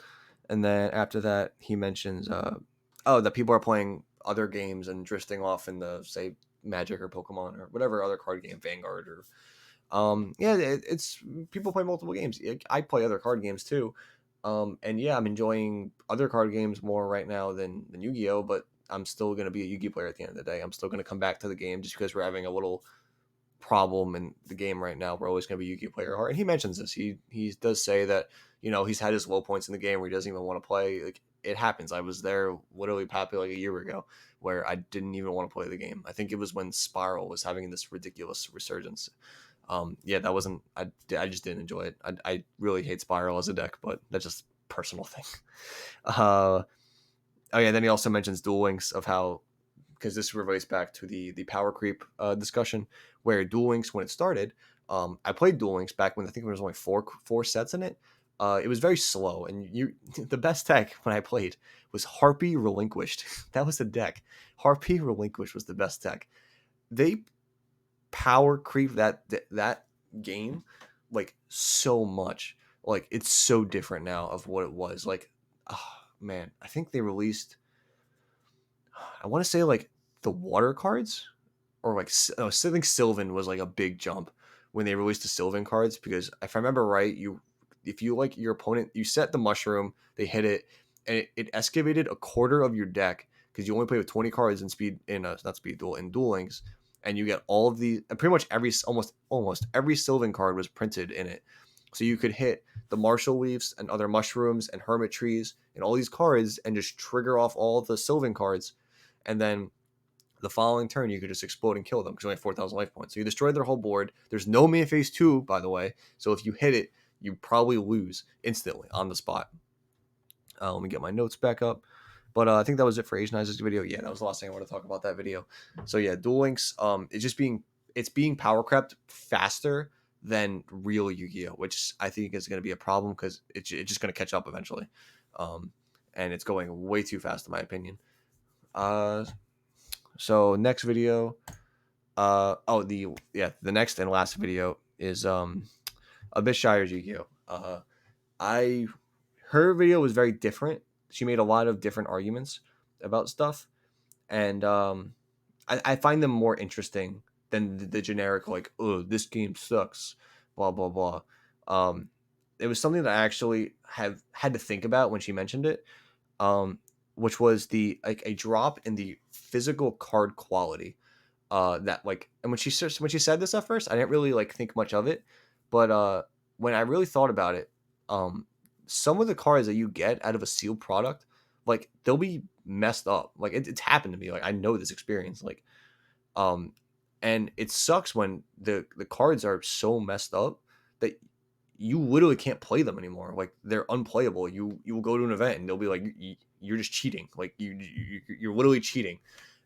and then after that, he mentions that people are playing other games and drifting off in the say Magic or Pokemon or whatever other card game, Vanguard or yeah, it's people play multiple games. I play other card games too. And yeah, I'm enjoying other card games more right now than Yu-Gi-Oh, but I'm still going to be a Yu-Gi player at the end of the day. I'm still going to come back to the game just because we're having a little problem in the game right now. We're always going to be Yu-Gi-Oh player hard, and he mentions this. He does say that he's had his low points in the game where he doesn't even want to play. Like it happens. I was there literally probably like a year ago where I didn't even want to play the game. I think it was when Spiral was having this ridiculous resurgence. Yeah, that wasn't. I just didn't enjoy it. I really hate Spiral as a deck, but that's just a personal thing. Oh yeah, then he also mentions Duel Links of how, because this relates back to the power creep discussion, where Duel Links, when it started, I played Duel Links back when I think there was only four sets in it. It was very slow, and the best deck when I played was Harpy Relinquished. That was the deck. Harpy Relinquished was the best deck. They power creep that game like so much. Like it's so different now of what it was. Like, oh, man, I think they released. I want to say like the water cards, or like I think Sylvan was like a big jump when they released the Sylvan cards, because if I remember right, if you like your opponent, you set the mushroom, they hit it, and it excavated a quarter of your deck because you only play with 20 cards in speed in not speed duel in Duel Links, and you get all of the and pretty much every almost every Sylvan card was printed in it, so you could hit the Marshall Leaves and other mushrooms and Hermit Trees and all these cards and just trigger off all the Sylvan cards, and then the following turn you could just explode and kill them because you only have 4,000 life points. So you destroy their whole board. There's no main phase 2, by the way, so if you hit it, you probably lose instantly on the spot. Let me get my notes back up. But I think that was it for Asian Isaac's video. Yeah, that was the last thing I want to talk about that video. So yeah, Duel Links, it's being power crept faster than real Yu-Gi-Oh, which I think is going to be a problem because it's just going to catch up eventually, and it's going way too fast in my opinion. So next video, the next and last video is Abyss Shire's Yu-Gi-Oh. I Her video was very different. She made a lot of different arguments about stuff, and I find them more interesting than the generic like, oh, this game sucks, blah blah blah. Um, it was something that I actually have had to think about when she mentioned it, um, which was the like a drop in the physical card quality. That like, and when she said this at first, I didn't really like think much of it, but when I really thought about it, um, some of the cards that you get out of a sealed product, like they'll be messed up. Like it's happened to me. Like I know this experience. Like um, and it sucks when the cards are so messed up that you literally can't play them anymore. Like they're unplayable. You will go to an event and they'll be like, you're just cheating. Like you're literally cheating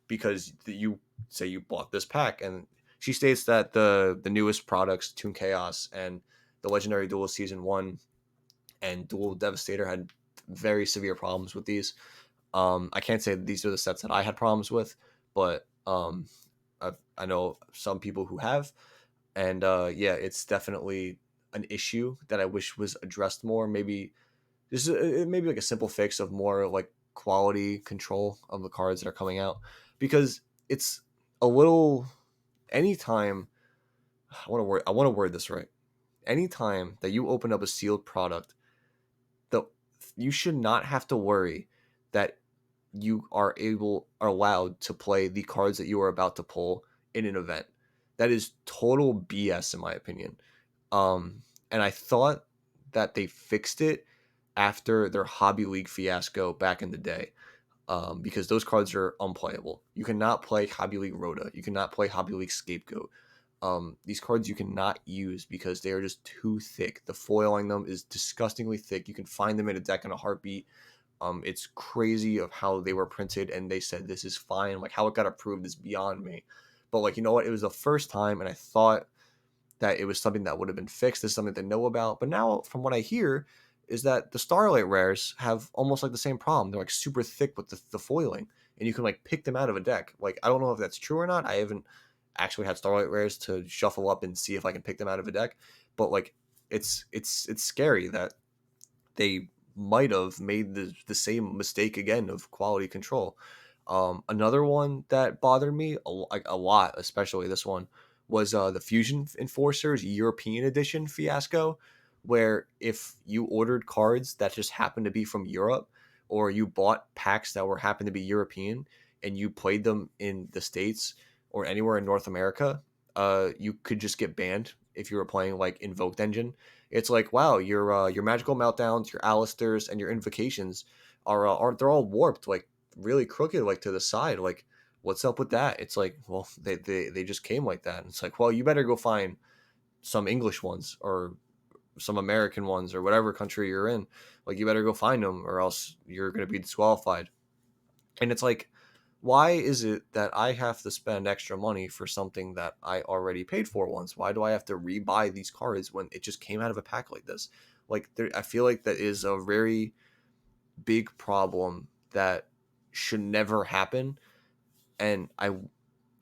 because you say you bought this pack. And she states that the newest products, Toon Chaos and the Legendary Duel Season 1 and Duel Devastator, had very severe problems with these. I can't say that these are the sets that I had problems with, but I know some people who have, and yeah, it's definitely an issue that I wish was addressed more. Maybe this is maybe like a simple fix of more like quality control of the cards that are coming out, because it's a little anytime I want to word this right. Anytime that you open up a sealed product, the you should not have to worry that you are allowed to play the cards that you are about to pull in an event. That is total BS in my opinion. And I thought that they fixed it after their Hobby League fiasco back in the day, because those cards are unplayable. You cannot play Hobby League Rhoda. You cannot play Hobby League Scapegoat. These cards you cannot use because they are just too thick. The foil on them is disgustingly thick. You can find them in a deck in a heartbeat. It's crazy of how they were printed, and they said this is fine. Like how it got approved is beyond me. But like you know what, it was the first time, and I thought that it was something that would have been fixed. This is something to know about. But now, from what I hear, is that the Starlight rares have almost like the same problem. They're like super thick with the foiling, and you can like pick them out of a deck. Like I don't know if that's true or not. I haven't actually had Starlight rares to shuffle up and see if I can pick them out of a deck. But like it's scary that they might have made the same mistake again of quality control. Another one that bothered me like a lot, especially this one, was the Fusion Enforcers European Edition fiasco, where if you ordered cards that just happened to be from Europe, or you bought packs that were happened to be European and you played them in the States or anywhere in North America, you could just get banned if you were playing like Invoked Engine. It's like, wow, your magical meltdowns, your Alistairs, and your invocations are they're all warped, like really crooked, like to the side. Like, what's up with that? It's like, well, they just came like that. And it's like, well, you better go find some English ones or some American ones or whatever country you're in. Like, you better go find them, or else you're gonna be disqualified. And it's like, why is it that I have to spend extra money for something that I already paid for once? Why do I have to rebuy these cards when it just came out of a pack like this? Like, I feel like that is a very big problem that should never happen, and I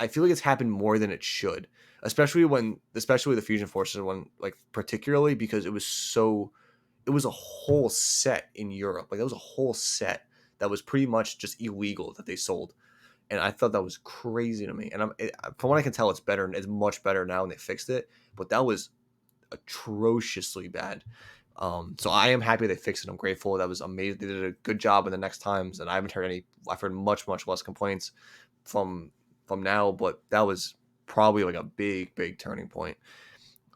feel like it's happened more than it should, especially with the Fusion Forces one, like particularly because it was a whole set in Europe, like that was a whole set that was pretty much just illegal that they sold, and I thought that was crazy to me. And from what I can tell, it's better. It's much better now, and they fixed it. But that was atrociously bad. So I am happy they fixed it. I'm grateful. That was amazing. They did a good job in the next times, and I haven't heard any. I've heard much less complaints from now, but that was probably like a big turning point.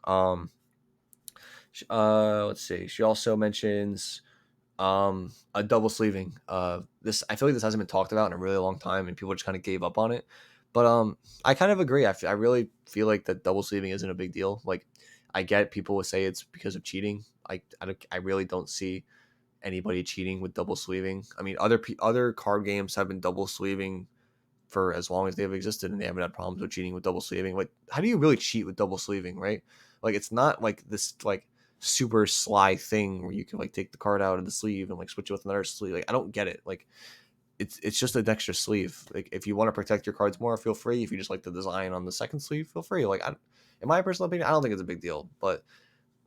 Um, let's see. She also mentions a double sleeving. This I feel like this hasn't been talked about in a really long time, and people just kind of gave up on it. But I kind of agree. I really feel like that double sleeving isn't a big deal. Like, I get people would say it's because of cheating. I really don't see anybody cheating with double sleeving. I mean, other card games have been double sleeving for as long as they've existed, and they haven't had problems with cheating with double sleeving. Like, how do you really cheat with double sleeving, right? Like, it's not like this like super sly thing where you can like take the card out of the sleeve and like switch it with another sleeve. Like, I don't get it. Like, it's just an extra sleeve. Like, if you want to protect your cards more, feel free. If you just like the design on the second sleeve, feel free. Like, in my personal opinion, I don't think it's a big deal. But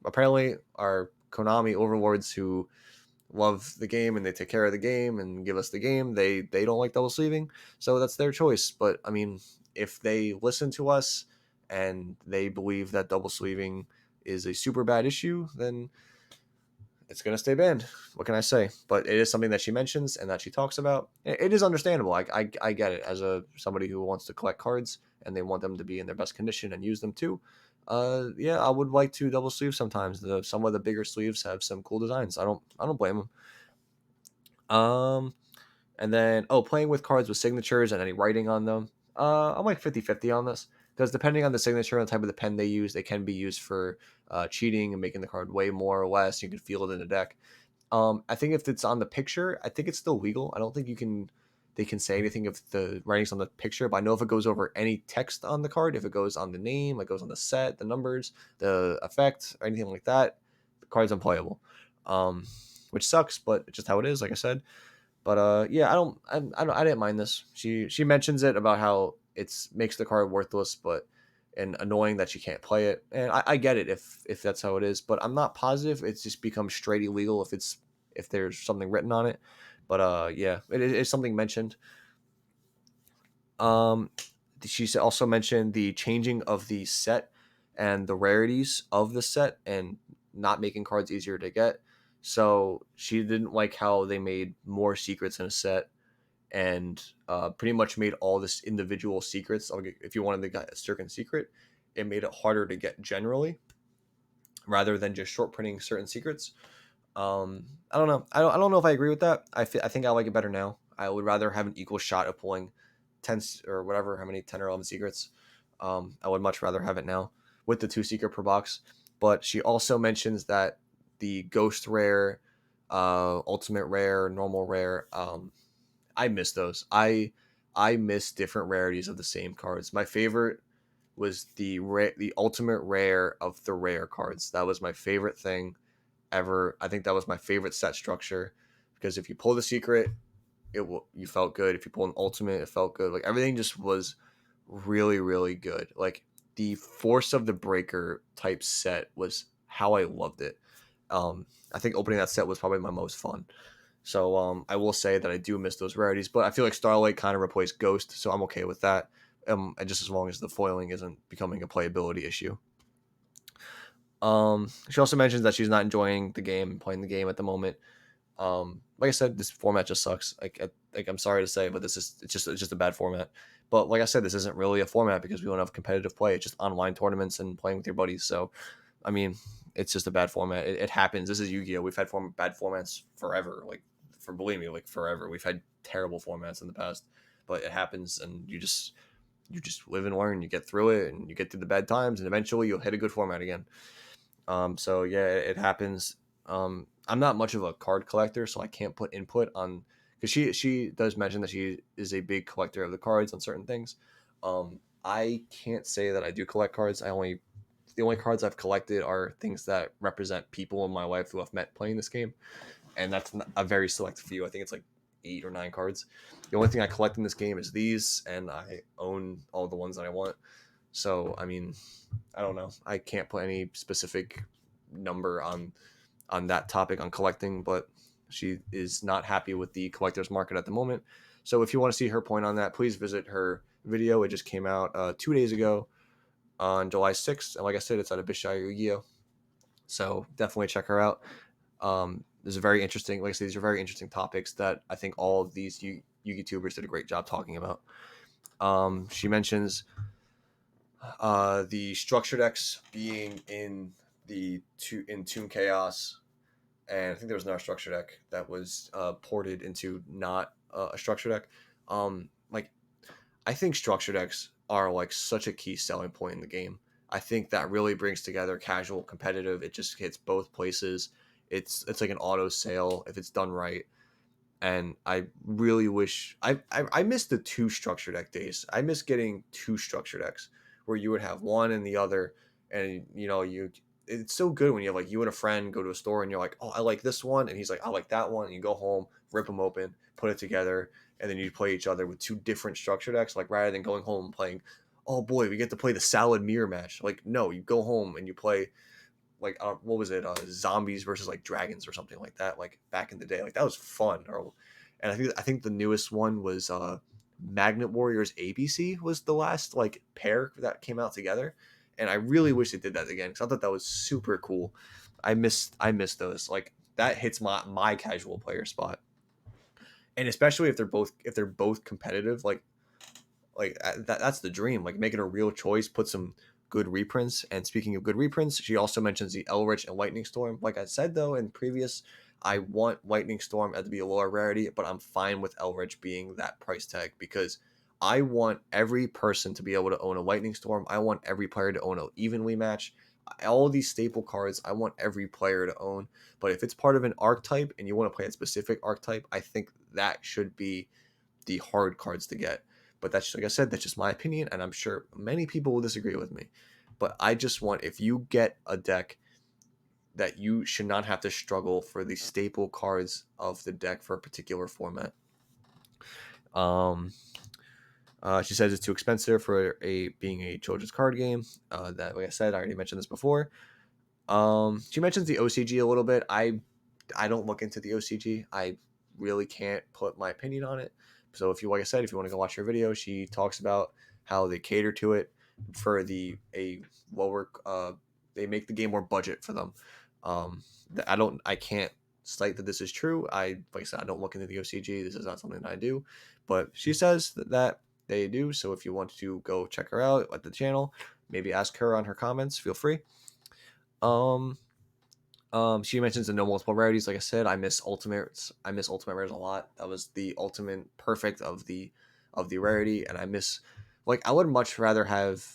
apparently, our Konami overlords who love the game and they take care of the game and give us the game, they don't like double sleeving, so that's their choice. But I mean, if they listen to us and they believe that double sleeving is a super bad issue, then it's going to stay banned. What can I say? But it is something that she mentions and that she talks about. It is understandable. I get it as a somebody who wants to collect cards and they want them to be in their best condition and use them too. Yeah, I would like to double sleeve sometimes. Some of the bigger sleeves have some cool designs. I don't blame them. Um, and then, playing with cards with signatures and any writing on them. I'm like 50-50 on this because depending on the signature and the type of the pen they use, they can be used for cheating and making the card way more or less. You can feel it in the deck. I think if it's on the picture, I think it's still legal. I don't think they can say anything if the writing's on the picture, but I know if it goes over any text on the card, if it goes on the name, it goes on the set, the numbers, the effect, or anything like that, the card's unplayable. Which sucks, but it's just how it is, like I said. But yeah, I didn't mind this. She mentions it about how it's makes the card worthless, but and annoying that she can't play it. And I get it if that's how it is, but I'm not positive. It's just becomes straight illegal if there's something written on it. But yeah, it's something mentioned. Um, she also mentioned the changing of the set and the rarities of the set and not making cards easier to get. So she didn't like how they made more secrets in a set and pretty much made all this individual secrets. Like, if you wanted to get a certain secret, it made it harder to get generally rather than just short printing certain secrets. I don't know. I don't know if I agree with that. I think I like it better now. I would rather have an equal shot of pulling 10 or whatever, how many 10 or 11 secrets. I would much rather have it now with the 2 secret per box. But she also mentions that the ghost rare, ultimate rare, normal rare, I miss those. I miss different rarities of the same cards. My favorite was the ultimate rare of the rare cards. That was my favorite thing ever. I think that was my favorite set structure because if you pull the secret, you felt good. If you pull an ultimate, it felt good. Like, everything just was really good. Like, the Force of the Breaker type set was how I loved it. I think opening that set was probably my most fun. So I will say that I do miss those rarities, but I feel like Starlight kind of replaced Ghost, so I'm okay with that. And just as long as the foiling isn't becoming a playability issue. She also mentions that she's not enjoying the game, playing the game at the moment. Like I said, this format just sucks. I'm sorry to say, but it's just a bad format. But like I said, this isn't really a format because we don't have competitive play. It's just online tournaments and playing with your buddies. So, I mean, it's just a bad format. It happens. This is Yu-Gi-Oh. We've had bad formats forever. Like, for believe me, like forever. We've had terrible formats in the past, but it happens, and you just live and learn. You get through it, and you get through the bad times, and eventually you'll hit a good format again. So yeah, it happens. I'm not much of a card collector, so I can't put input on because she does mention that she is a big collector of the cards on certain things. I can't say that I do collect cards. The only cards I've collected are things that represent people in my life who I've met playing this game, and that's a very select few. I think it's like 8 or 9 cards. The only thing I collect in this game is these, and I own all the ones that I want. So I mean, I don't know. I can't put any specific number on that topic on collecting, but she is not happy with the collector's market at the moment. So if you want to see her point on that, please visit her video. It just came out 2 days ago on July 6th. And like I said, it's out of Bishai Yugioh. So definitely check her out. There's a very interesting, like I said, these are very interesting topics that I think all of these Yugitubers did a great job talking about. She mentions the structured X being in in Toon Chaos, and I think there was another structure deck that was ported into not a structure deck. Like I think structure decks are like such a key selling point in the game. I think that really brings together casual, competitive. It just hits both places. It's like an auto sale if it's done right. And I really wish I miss the two structure deck days. I miss getting two structure decks where you would have one and the other, and you it's so good when you have like you and a friend go to a store and you're like, oh, I like this one, and he's like, I like that one, and you go home, rip them open, put it together, and then you play each other with two different structure decks. Like rather than going home and playing, oh boy, we get to play the salad mirror match. Like no, you go home and you play like what was it, zombies versus like dragons or something like that, like back in the day. Like that was fun. And I think the newest one was Magnet Warriors ABC was the last like pair that came out together, and I really wish they did that again because I thought that was super cool. I miss those. Like that hits my casual player spot, and especially if they're both competitive. That's the dream. Like make it a real choice, put some good reprints. And speaking of good reprints, she also mentions the Elrich and Lightning Storm. Like I said though in previous, I want Lightning Storm to be a lower rarity, but I'm fine with Elrich being that price tag because I want every person to be able to own a Lightning Storm. I want every player to own an evenly match. All these staple cards, I want every player to own. But if it's part of an archetype and you want to play a specific archetype, I think that should be the hard cards to get. But that's like I said, that's just my opinion, and I'm sure many people will disagree with me. But I just want if you get a deck that you should not have to struggle for the staple cards of the deck for a particular format. Um, she says it's too expensive for a being a children's card game. That like I said, I already mentioned this before. She mentions the OCG a little bit. I don't look into the OCG. I really can't put my opinion on it. So if you, like I said, if you want to go watch her video, she talks about how they cater to it for a lower. They make the game more budget for them. I can't cite that this is true. Like I said, I don't look into the OCG. This is not something that I do, but she says that they do. So if you want to go check her out at the channel, maybe ask her on her comments. Feel free. Um, she mentions the no multiple rarities. Like I said, I miss ultimates. I miss ultimate rares a lot. That was the ultimate perfect of the rarity, and I miss like I would much rather have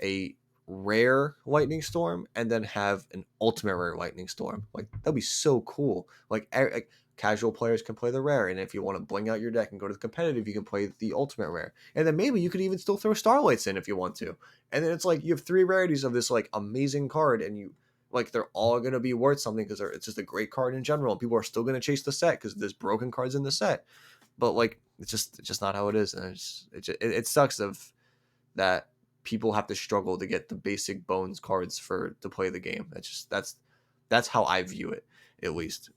a rare lightning storm and then have an ultimate rare lightning storm. Like that'd be so cool. Like casual players can play the rare, and if you want to bling out your deck and go to the competitive, you can play the ultimate rare, and then maybe you could even still throw starlights in if you want to. And then it's like you have three rarities of this like amazing card, and you like they're all going to be worth something because it's just a great card in general. People are still going to chase the set because there's broken cards in the set. But like it's just not how it is, and it sucks of that people have to struggle to get the basic bones cards for to play the game. That's how I view it, at least.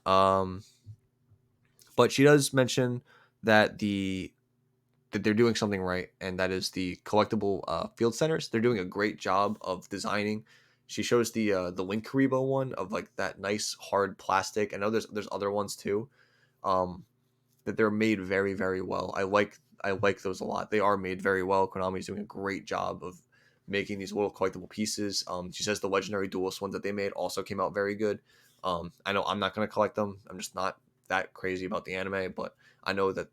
Um, but she does mention that that they're doing something right, and that is the collectible field centers. They're doing a great job of designing. She shows the Link Karibo one of like that nice hard plastic. I know there's other ones too. Um, that they're made very very well. I like those a lot. They are made very well. Konami's doing a great job of making these little collectible pieces. She says the legendary duelist ones that they made also came out very good. I know I'm not gonna collect them. I'm just not that crazy about the anime, but I know that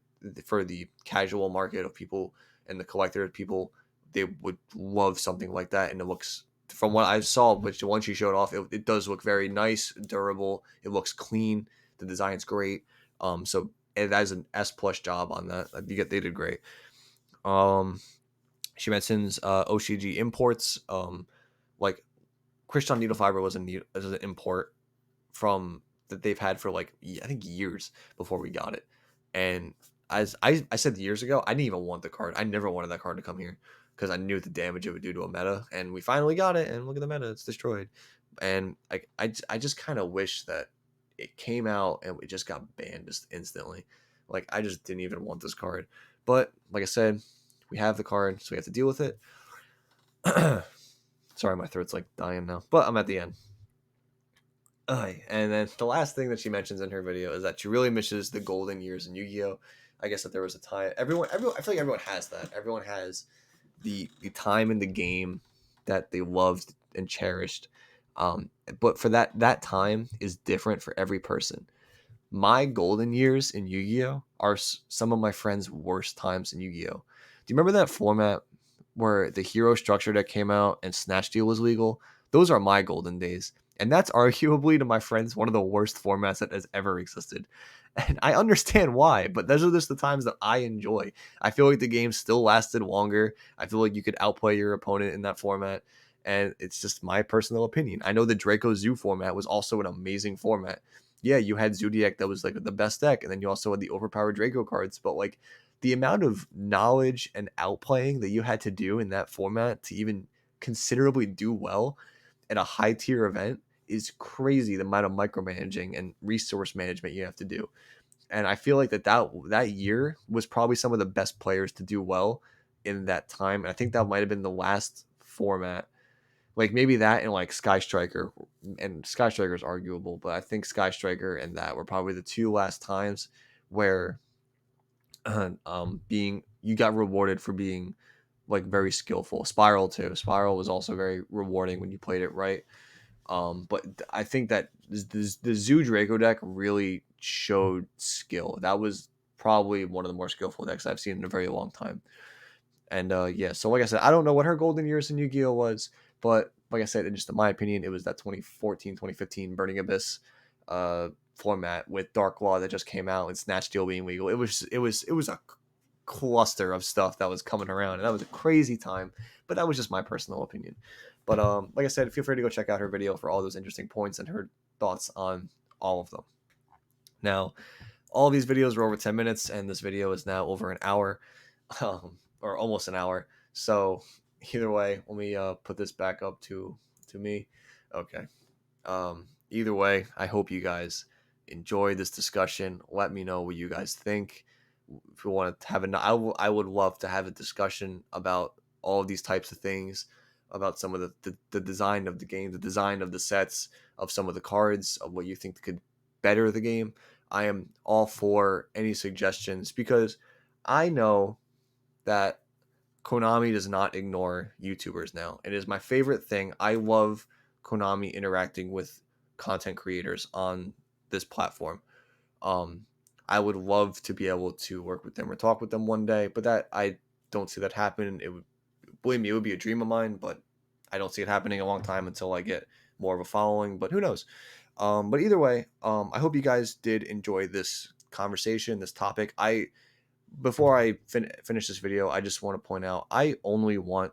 for the casual market of people and the collector people, they would love something like that. And it looks, from what I saw, which the one she showed off, it does look very nice, durable. It looks clean. The design's great. So and that is an S plus job on that. They did great. Um, she mentions OCG imports. Like Christian Needle Fiber was was an import from that they've had for like I think years before we got it. And as I said years ago, I didn't even want the card. I never wanted that card to come here because I knew the damage it would do to a meta. And we finally got it, and look at the meta; it's destroyed. And I just kind of wish that it came out and it just got banned just instantly. Like I just didn't even want this card. But like I said, we have the card, so we have to deal with it. Sorry, my throat's like dying now, but I'm at the end. And then the last thing that she mentions in her video is that she really misses the golden years in Yu-Gi-Oh. I guess that there was a time. Everyone. I feel like everyone has that. Everyone has the time in the game that they loved and cherished. But for that time is different for every person. My golden years in Yu-Gi-Oh are some of my friends' worst times in Yu-Gi-Oh. Do you remember that format where the hero structure that came out and Snatch Steal was legal? Those are my golden days. And that's arguably to my friends one of the worst formats that has ever existed. And I understand why, but those are just the times that I enjoy. I feel like the game still lasted longer. I feel like you could outplay your opponent in that format. And it's just my personal opinion. I know the Draco Zoo format was also an amazing format. Yeah, you had Zodiac that was like the best deck, and then you also had the overpowered Draco cards. But like the amount of knowledge and outplaying that you had to do in that format to even considerably do well at a high tier event is crazy. The amount of micromanaging and resource management you have to do, and I feel like that year was probably some of the best players to do well in that time. And I think that might have been the last format, like maybe that and like Sky Striker, and Sky Striker is arguable, but I think Sky Striker and that were probably the two last times where being you got rewarded for being like very skillful. Spiral too. Spiral was also very rewarding when you played it right. But I think that the Zoo Draco deck really showed skill. That was probably one of the more skillful decks I've seen in a very long time. And yeah, so like I said, I don't know what her golden years in Yu-Gi-Oh was, but like I said, in just in my opinion, it was that 2014, 2015 Burning Abyss format with Dark Law that just came out and Snatch Steal being legal. It was a cluster of stuff that was coming around, and that was a crazy time. But that was just my personal opinion. But like I said, feel free to go check out her video for all those interesting points and her thoughts on all of them. Now, all of these videos were over 10 minutes, and this video is now over an hour, or almost an hour. So either way, let me put this back up to me. Okay. Either way, I hope you guys enjoy this discussion. Let me know what you guys think. If you want to have I would love to have a discussion about all of these types of things, about some of the design of the game, the design of the sets, of some of the cards, of what you think could better the game. I am all for any suggestions because I know that Konami does not ignore YouTubers now. It is my favorite thing. I love Konami interacting with content creators on this platform. Um, I would love to be able to work with them or talk with them one day, but that I don't see that happen. It would, believe me, it would be a dream of mine, but I don't see it happening a long time until I get more of a following. But who knows? But either way, I hope you guys did enjoy this conversation, this topic. Before I finish this video, I just want to point out I only want,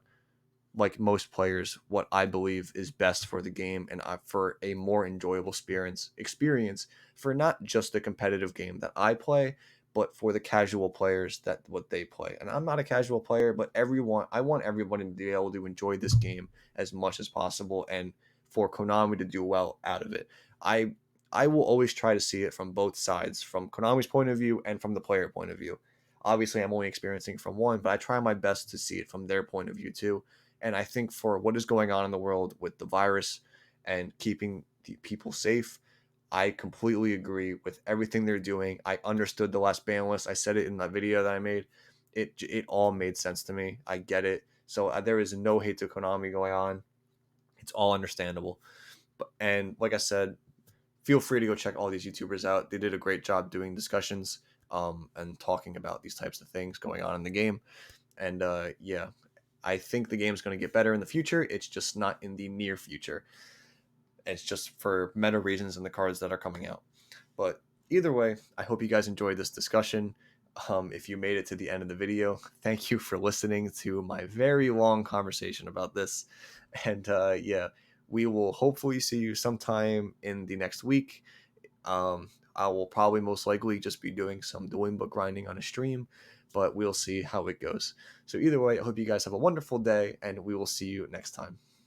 like most players, what I believe is best for the game and for a more enjoyable experience for not just the competitive game that I play, but for the casual players that what they play. And I'm not a casual player, but I want everyone to be able to enjoy this game as much as possible and for Konami to do well out of it. I I will always try to see it from both sides, from Konami's point of view and from the player point of view. Obviously, I'm only experiencing from one, but I try my best to see it from their point of view too. And I think for what is going on in the world with the virus and keeping the people safe, I completely agree with everything they're doing. I understood the last ban list. I said it in that video that I made. It all made sense to me. I get it. So there is no hate to Konami going on. It's all understandable. And like I said, feel free to go check all these YouTubers out. They did a great job doing discussions and talking about these types of things going on in the game. And yeah, I think the game's going to get better in the future. It's just not in the near future. It's just for meta reasons in the cards that are coming out. But either way, I hope you guys enjoyed this discussion. If you made it to the end of the video, thank you for listening to my very long conversation about this. And yeah, we will hopefully see you sometime in the next week. I will probably most likely just be doing some dueling book grinding on a stream, but we'll see how it goes. So either way, I hope you guys have a wonderful day, and we will see you next time.